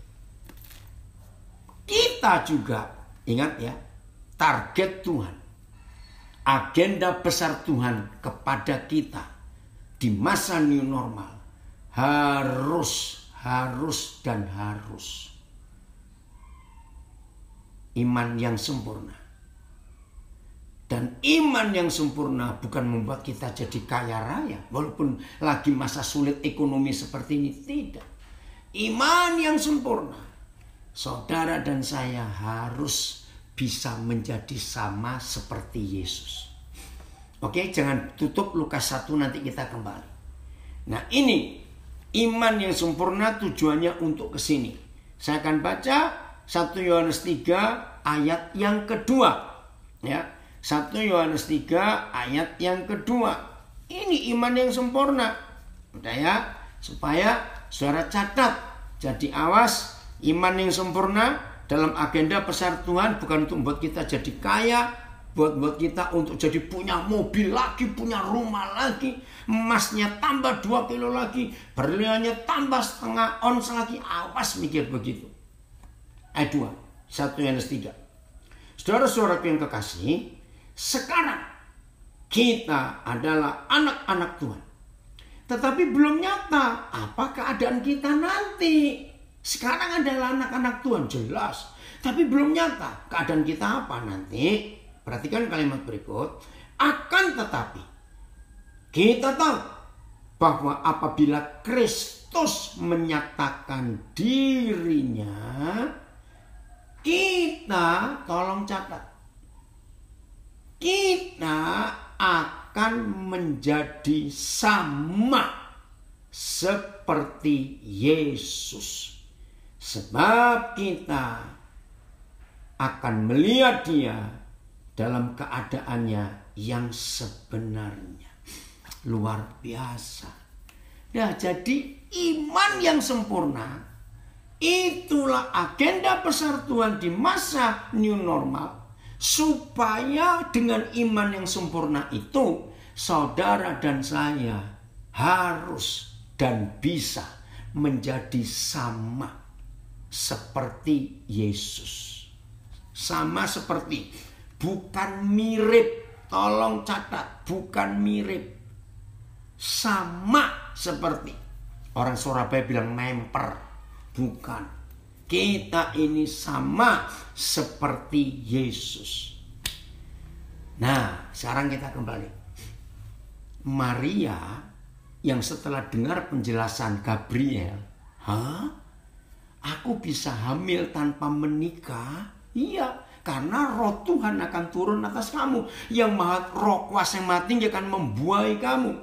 Kita juga, ingat ya, target Tuhan, agenda besar Tuhan kepada kita di masa new normal harus iman yang sempurna. Dan iman yang sempurna bukan membuat kita jadi kaya raya, walaupun lagi masa sulit ekonomi seperti ini, tidak. Iman yang sempurna, saudara dan saya harus bisa menjadi sama seperti Yesus. Oke, jangan tutup Lukas 1, nanti kita kembali. Nah ini iman yang sempurna tujuannya untuk ke sini. Saya akan baca 1 Yohanes 3 ayat yang kedua. Ya, 1 Yohanes 3 ayat yang kedua. Ini iman yang sempurna. Udah ya, supaya saudara catat. Jadi awas, iman yang sempurna dalam agenda besar Tuhan bukan untuk membuat kita jadi kaya, buat kita untuk jadi punya mobil lagi, punya rumah lagi, emasnya tambah 2 kilo lagi, berliannya tambah setengah ons lagi. Awas mikir begitu. Ayat 2, 1 Yohanes 3. Saudara-saudara yang kekasih, sekarang kita adalah anak-anak Tuhan. Tetapi belum nyata apa keadaan kita nanti. Sekarang adalah anak-anak Tuhan, jelas. Tapi belum nyata keadaan kita apa nanti. Perhatikan kalimat berikut. Akan tetapi kita tahu bahwa apabila Kristus menyatakan dirinya, kita, tolong catat, kita akan menjadi sama seperti Yesus. Sebab kita akan melihat dia dalam keadaannya yang sebenarnya. Luar biasa. Nah, jadi iman yang sempurna itulah agenda besar Tuhan di masa new normal. Supaya dengan iman yang sempurna itu, saudara dan saya harus dan bisa menjadi sama seperti Yesus. Sama seperti, bukan mirip. Tolong catat, bukan mirip. Sama seperti. Orang Surabaya bilang memper. Bukan. Kita ini sama seperti Yesus. Nah, sekarang kita kembali. Maria yang setelah dengar penjelasan Gabriel, aku bisa hamil tanpa menikah? Iya, karena roh Tuhan akan turun atas kamu. Yang maha roh kuasa yang maha tinggi akan membuai kamu.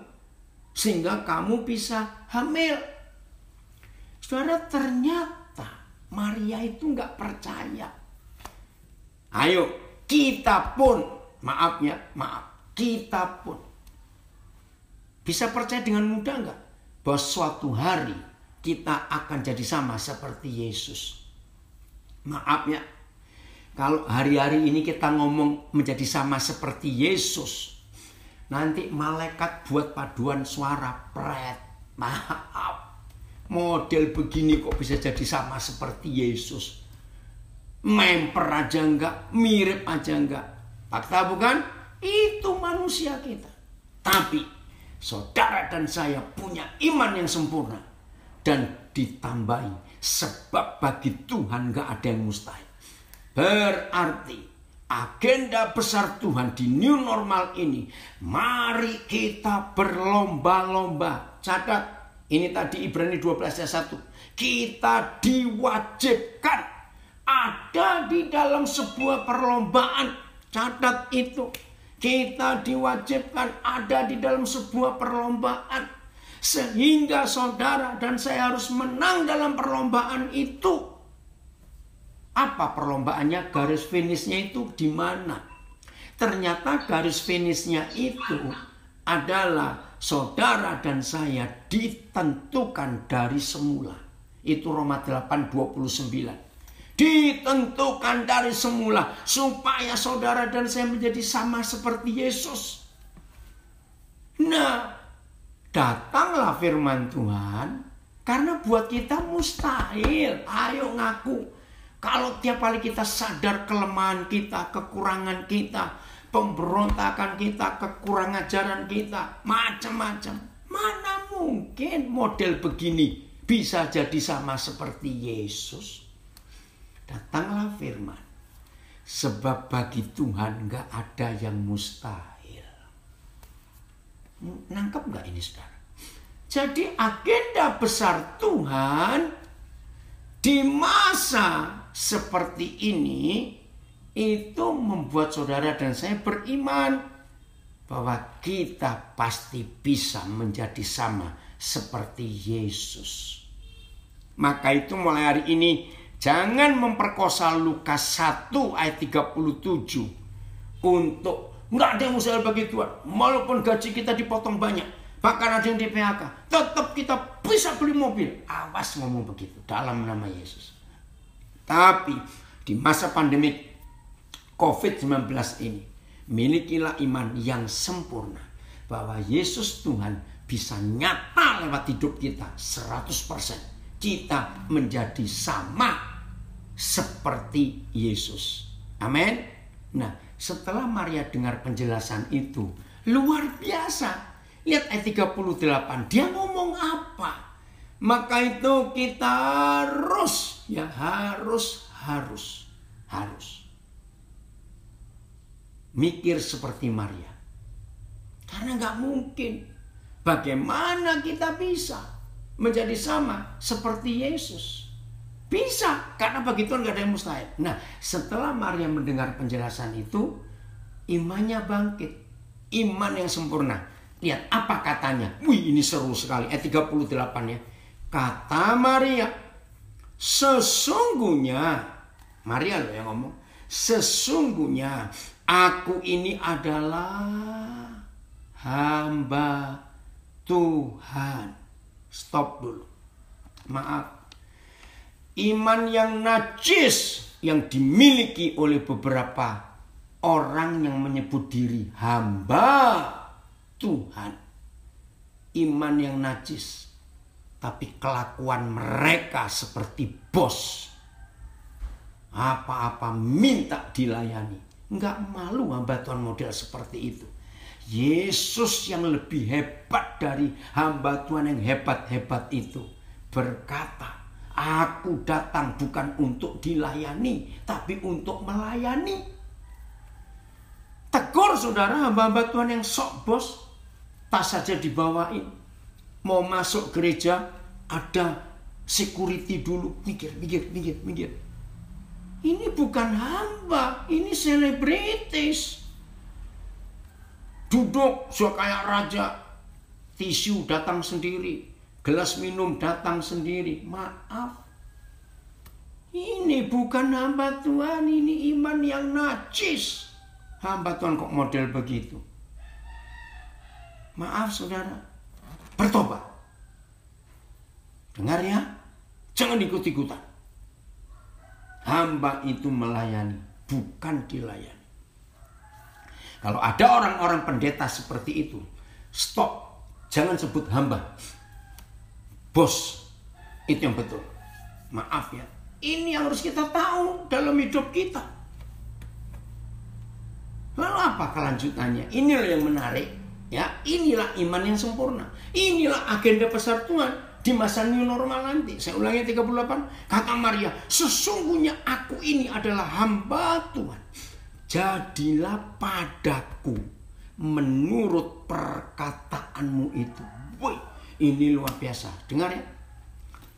Sehingga kamu bisa hamil. Saudara, ternyata Maria itu nggak percaya. Ayo, kita pun, kita pun bisa percaya dengan mudah nggak bahwa suatu hari kita akan jadi sama seperti Yesus? Kalau hari-hari ini kita ngomong menjadi sama seperti Yesus, nanti malaikat buat paduan suara, pret. Model begini kok bisa jadi sama seperti Yesus? Memper aja enggak, mirip aja enggak. Fakta bukan? Itu manusia kita. Tapi saudara dan saya punya iman yang sempurna. Dan ditambahi, sebab bagi Tuhan enggak ada yang mustahil. Berarti agenda besar Tuhan di new normal ini, mari kita berlomba-lomba. Catat. Ini tadi Ibrani 12 ayat 1. Kita diwajibkan ada di dalam sebuah perlombaan. Catat itu. Kita diwajibkan ada di dalam sebuah perlombaan. Sehingga saudara dan saya harus menang dalam perlombaan itu. Apa perlombaannya? Garis finishnya itu di mana? Ternyata garis finishnya itu adalah saudara dan saya ditentukan dari semula. Itu Roma 8:29. Ditentukan dari semula supaya saudara dan saya menjadi sama seperti Yesus. Nah, datanglah firman Tuhan karena buat kita mustahil. Ayo ngaku. Kalau tiap kali kita sadar kelemahan kita, kekurangan kita, pemberontakan kita, kekurang ajaran kita, macam-macam. Mana mungkin model begini bisa jadi sama seperti Yesus? Datanglah firman. Sebab bagi Tuhan gak ada yang mustahil. Nangkep gak ini saudara? Jadi agenda besar Tuhan di masa seperti ini itu membuat saudara dan saya beriman bahwa kita pasti bisa menjadi sama seperti Yesus. Maka itu mulai hari ini jangan memperkosa Lukas 1 ayat 37 untuk nggak ada yang mustahil bagi Tuhan. Walaupun gaji kita dipotong banyak, bahkan ada yang di PHK, tetap kita bisa beli mobil. Awas ngomong begitu dalam nama Yesus. Tapi di masa pandemi COVID-19 ini, milikilah iman yang sempurna bahwa Yesus Tuhan bisa nyata lewat hidup kita 100%. Kita menjadi sama seperti Yesus. Amin. Nah, setelah Maria dengar penjelasan itu, luar biasa. Lihat ayat 38, dia ngomong apa? Maka itu kita harus mikir seperti Maria. Karena gak mungkin. Bagaimana kita bisa menjadi sama seperti Yesus? Bisa, karena bagi Tuhan gak ada yang mustahil. Nah, setelah Maria mendengar penjelasan itu, imannya bangkit. Iman yang sempurna. Lihat apa katanya. Wih, ini seru sekali. Ayat 38 ya. Kata Maria, sesungguhnya, Maria loh yang ngomong, Sesungguhnya aku ini adalah hamba Tuhan. Stop dulu. Maaf. Iman yang najis yang dimiliki oleh beberapa orang yang menyebut diri hamba Tuhan. Iman yang najis. Tapi kelakuan mereka seperti bos. Apa-apa minta dilayani. Enggak malu hamba Tuhan model seperti itu. Yesus yang lebih hebat dari hamba Tuhan yang hebat-hebat itu berkata, aku datang bukan untuk dilayani, tapi untuk melayani. Tegur saudara hamba-hamba Tuhan yang sok bos, tas saja dibawain. Mau masuk gereja, ada security dulu. Mikir. Ini bukan hamba, ini selebritis. Duduk suka kayak raja. Tisu datang sendiri. Gelas minum datang sendiri. Maaf. Ini bukan hamba Tuhan. Ini iman yang najis. Hamba Tuhan kok model begitu. Maaf saudara. Bertobat. Dengar ya. Jangan ikut-ikutan. Hamba itu melayani. Bukan dilayani. Kalau ada orang-orang pendeta seperti itu, stop. Jangan sebut hamba. Bos. Itu yang betul. Maaf ya. Ini yang harus kita tahu dalam hidup kita. Lalu apa kelanjutannya? Inilah yang menarik. Ya, inilah iman yang sempurna. Inilah agenda besar Tuhan di masa new normal nanti. Saya ulangi 38. Kata Maria, sesungguhnya aku ini adalah hamba Tuhan. Jadilah padaku menurut perkataanmu itu. Woi, ini luar biasa. Dengar ya.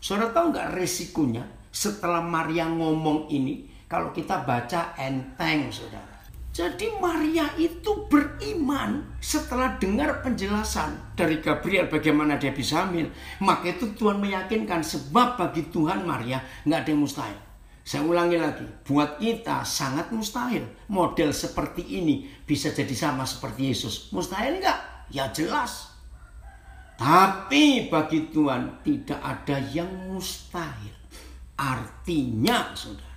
Saudara tahu nggak resikonya setelah Maria ngomong ini? Kalau kita baca enteng saudara. Jadi Maria itu beriman setelah dengar penjelasan dari Gabriel bagaimana dia bisa hamil. Maka itu Tuhan meyakinkan sebab bagi Tuhan Maria nggak ada yang mustahil. Saya ulangi lagi, buat kita sangat mustahil. Model seperti ini bisa jadi sama seperti Yesus. Mustahil enggak? Ya jelas. Tapi bagi Tuhan tidak ada yang mustahil. Artinya saudara,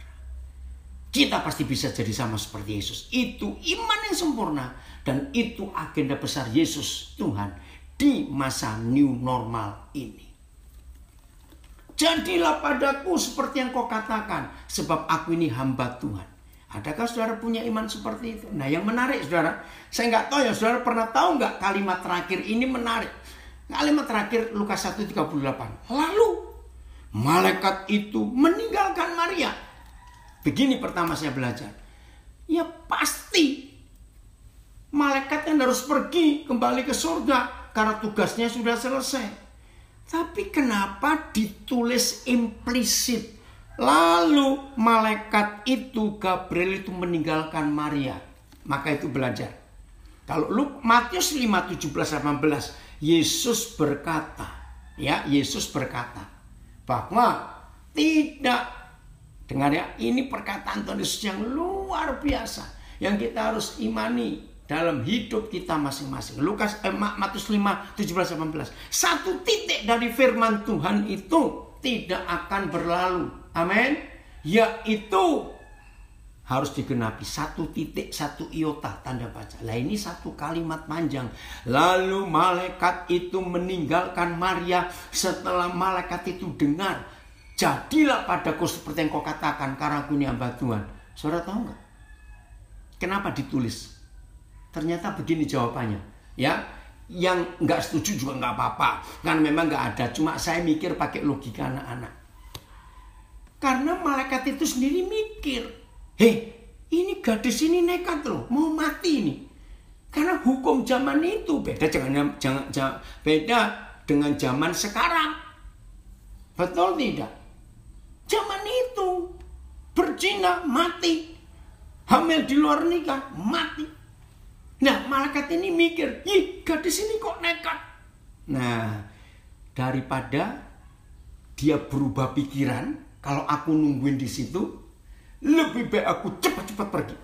kita pasti bisa jadi sama seperti Yesus. Itu iman yang sempurna. Dan itu agenda besar Yesus Tuhan di masa new normal ini. Jadilah padaku seperti yang kau katakan. Sebab aku ini hamba Tuhan. Adakah saudara punya iman seperti itu? Nah yang menarik saudara. Saya nggak tahu ya saudara pernah tahu nggak kalimat terakhir ini menarik. Kalimat terakhir Lukas 1:38. Lalu malaikat itu meninggalkan Maria. Begini pertama saya belajar. Ya pasti. Malaikat yang harus pergi kembali ke surga. Karena tugasnya sudah selesai. Tapi kenapa ditulis implisit? Lalu malaikat itu, Gabriel itu meninggalkan Maria. Maka itu belajar. Kalau Matius 5:17-18, Yesus berkata, ya Yesus berkata bahwa tidak, dengar ya, ini perkataan Tuhan Yesus yang luar biasa yang kita harus imani dalam hidup kita masing-masing. Matius 5:17-18. Satu titik dari firman Tuhan itu tidak akan berlalu. Amin. Yaitu harus digenapi. Satu titik, satu iota tanda baca. Lah ini satu kalimat panjang. Lalu malaikat itu meninggalkan Maria. Setelah malaikat itu dengar, jadilah padaku seperti yang kau katakan, karena aku ini hamba Tuhan. Saudara tahu nggak? Kenapa ditulis? Ternyata begini jawabannya, ya. Yang nggak setuju juga nggak apa-apa, kan memang nggak ada. Cuma saya mikir pakai logika anak-anak. Karena malaikat itu sendiri mikir, ini gadis ini nekat loh, mau mati ini. Karena hukum zaman itu beda, beda dengan zaman sekarang. Betul tidak? Zaman itu berzina mati, hamil di luar nikah mati. Nah, malaikat ini mikir, gadis ini kok nekat. Nah, daripada dia berubah pikiran, kalau aku nungguin di situ, Lebih baik aku cepat-cepat pergi.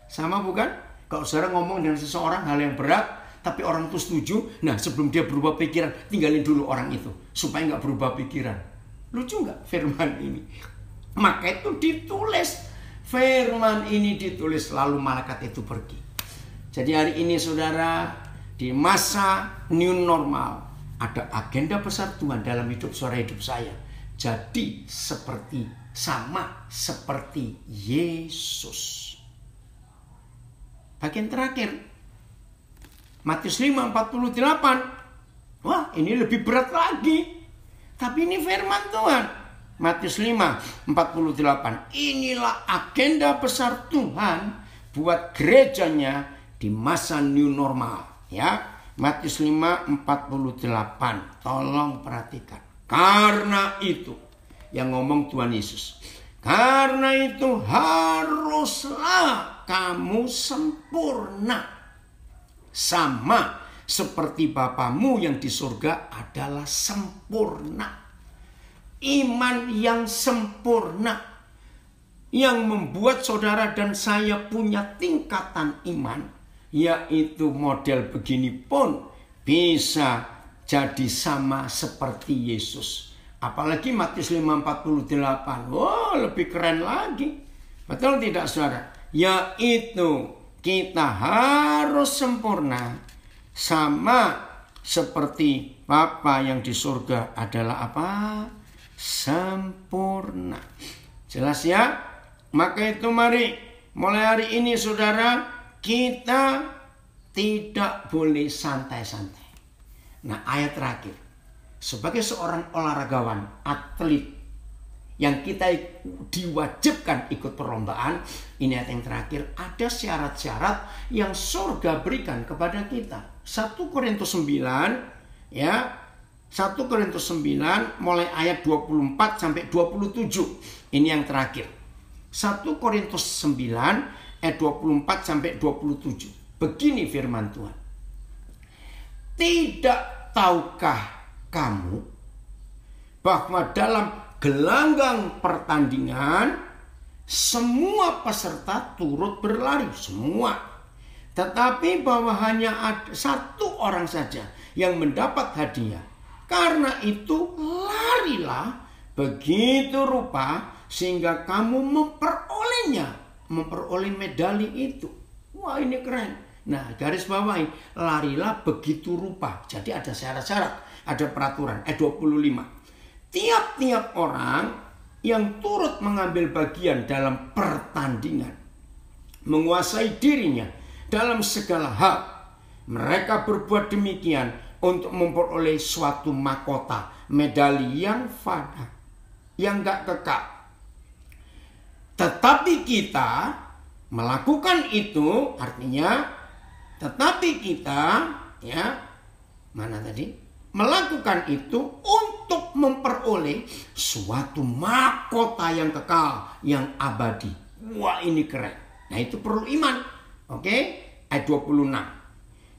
Sama bukan? Kalau saudara ngomong dengan seseorang hal yang berat, tapi orang itu setuju, nah sebelum dia berubah pikiran, tinggalin dulu orang itu, supaya nggak berubah pikiran. Lucu nggak firman ini? Maka itu ditulis, firman ini ditulis, lalu malaikat itu pergi. Jadi hari ini saudara, di masa new normal, ada agenda besar Tuhan dalam hidup saudara, hidup saya. Jadi sama seperti Yesus. Bagian terakhir, Matius 5:48. Wah, ini lebih berat lagi. Tapi ini firman Tuhan. Matius 5:48. Inilah agenda besar Tuhan buat gerejanya di masa new normal. Ya, Matius 5:48. Tolong perhatikan. Karena itu, yang ngomong Tuhan Yesus. Karena itu haruslah kamu sempurna. Sama seperti Bapamu yang di surga adalah sempurna. Iman yang sempurna. Yang membuat saudara dan saya punya tingkatan iman. Yaitu model begini pun bisa jadi sama seperti Yesus. Apalagi Matius 5:48. Wah, lebih keren lagi. Betul tidak saudara? Yaitu kita harus sempurna sama seperti Bapa yang di surga adalah apa? Sempurna. Jelas ya? Maka itu mari mulai hari ini saudara, kita tidak boleh santai-santai. Nah, ayat terakhir. Sebagai seorang olahragawan, atlet, yang kita diwajibkan ikut perlombaan, ini ayat yang terakhir, ada syarat-syarat yang surga berikan kepada kita. 1 Korintus 9, ya, 1 Korintus 9 mulai ayat 24 sampai 27. Ini yang terakhir. 1 Korintus 9 ayat 24 sampai 27. Begini firman Tuhan. Tidak tahukah kamu bahwa dalam gelanggang pertandingan semua peserta turut berlari, semua. Tetapi bahwa hanya ada satu orang saja yang mendapat hadiah. Karena itu larilah begitu rupa sehingga kamu memperoleh medali itu. Wah, ini keren. Nah, garis bawahi, larilah begitu rupa. Jadi ada syarat-syarat, ada peraturan. 25. Tiap-tiap orang yang turut mengambil bagian dalam pertandingan, menguasai dirinya dalam segala hal, mereka berbuat demikian untuk memperoleh suatu mahkota, medali yang fana, yang gak kekal. Tetapi kita melakukan itu, artinya tetapi kita, ya, mana tadi? Melakukan itu untuk memperoleh suatu mahkota yang kekal, yang abadi. Wah, ini keren. Nah, itu perlu iman. Oke? Ayat 26.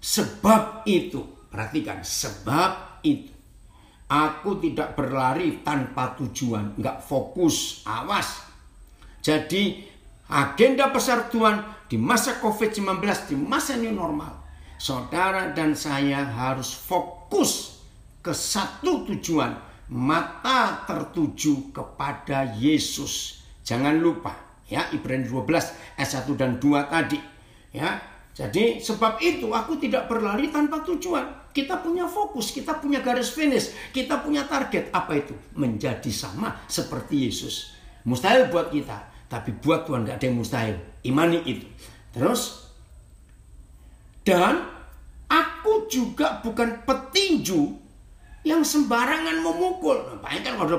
Sebab itu, perhatikan, sebab itu aku tidak berlari tanpa tujuan, enggak fokus, awas. Jadi agenda besar Tuhan di masa COVID-19, di masa new normal, saudara dan saya harus fokus ke satu tujuan, mata tertuju kepada Yesus. Jangan lupa, ya, Ibrani 12 ayat 1 dan 2 tadi, ya. Jadi sebab itu aku tidak berlari tanpa tujuan. Kita punya fokus, kita punya garis finish, kita punya target. Apa itu? Menjadi sama seperti Yesus. Mustahil buat kita, tapi buat Tuhan gak ada yang mustahil. Imani itu. Terus, dan aku juga bukan petinju yang sembarangan memukul. Bayangkan kalau ada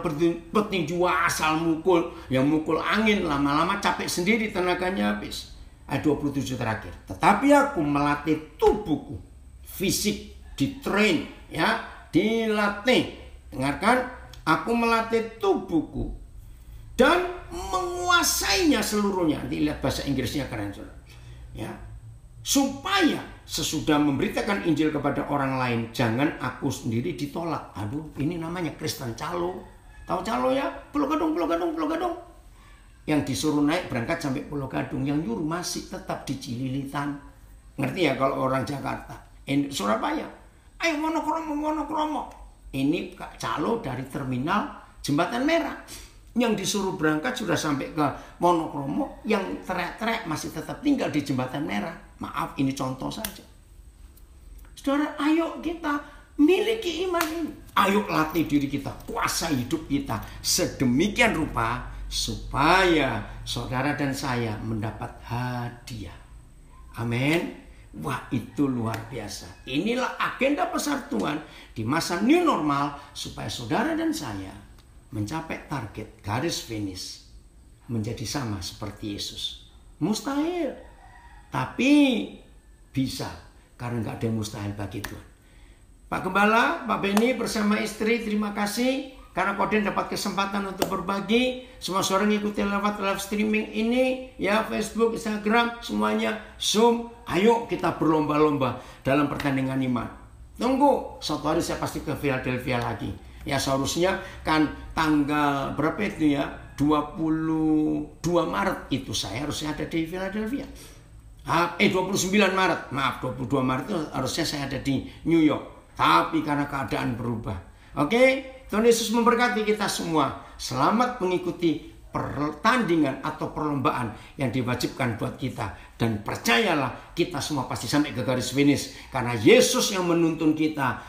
petinju asal mukul, yang mukul angin, lama-lama capek sendiri, tenaganya habis. Ayat 27 terakhir. Tetapi aku melatih tubuhku, fisik, ditrain, ya, dilatih. Dengarkan, aku melatih tubuhku dan menguasainya seluruhnya. Nanti lihat bahasa Inggrisnya keren, saudara. Ya, supaya sesudah memberitakan Injil kepada orang lain, jangan aku sendiri ditolak. Aduh, ini namanya Kristen calo. Tahu calo ya? Pulau Gadung. Yang disuruh naik berangkat sampai Pulau Gadung, yang nyuruh masih tetap di Cililitan. Ngerti ya kalau orang Jakarta. Surabaya, ayo Monokromo. Ini calo dari terminal Jembatan Merah. Yang disuruh berangkat sudah sampai ke Monokromo, yang teriak-teriak masih tetap tinggal di Jembatan Merah. Maaf, ini contoh saja. Saudara, ayo kita miliki iman ini. Ayo latih diri kita, kuasai hidup kita sedemikian rupa supaya saudara dan saya mendapat hadiah. Amin. Wah, itu luar biasa. Inilah agenda besar Tuhan di masa new normal supaya saudara dan saya mencapai target garis finish menjadi sama seperti Yesus. Mustahil, tapi bisa, karena nggak ada yang mustahil bagi Tuhan. Pak Gembala, Pak Beni bersama istri, terima kasih karena Koden dapat kesempatan untuk berbagi. Semua saudara ngikuti lewat live streaming ini, ya, Facebook, Instagram, semuanya Zoom. Ayo kita berlomba-lomba dalam pertandingan iman. Tunggu, suatu hari saya pasti ke Philadelphia lagi. Ya, seharusnya kan tanggal berapa itu ya? 22 Maret itu saya harusnya ada di Philadelphia. 29 Maret, maaf, 22 Maret itu harusnya saya ada di New York. Tapi karena keadaan berubah. Oke? Tuhan Yesus memberkati kita semua. Selamat mengikuti pertandingan atau perlombaan yang diwajibkan buat kita. Dan percayalah, kita semua pasti sampai ke garis finish. Karena Yesus yang menuntun kita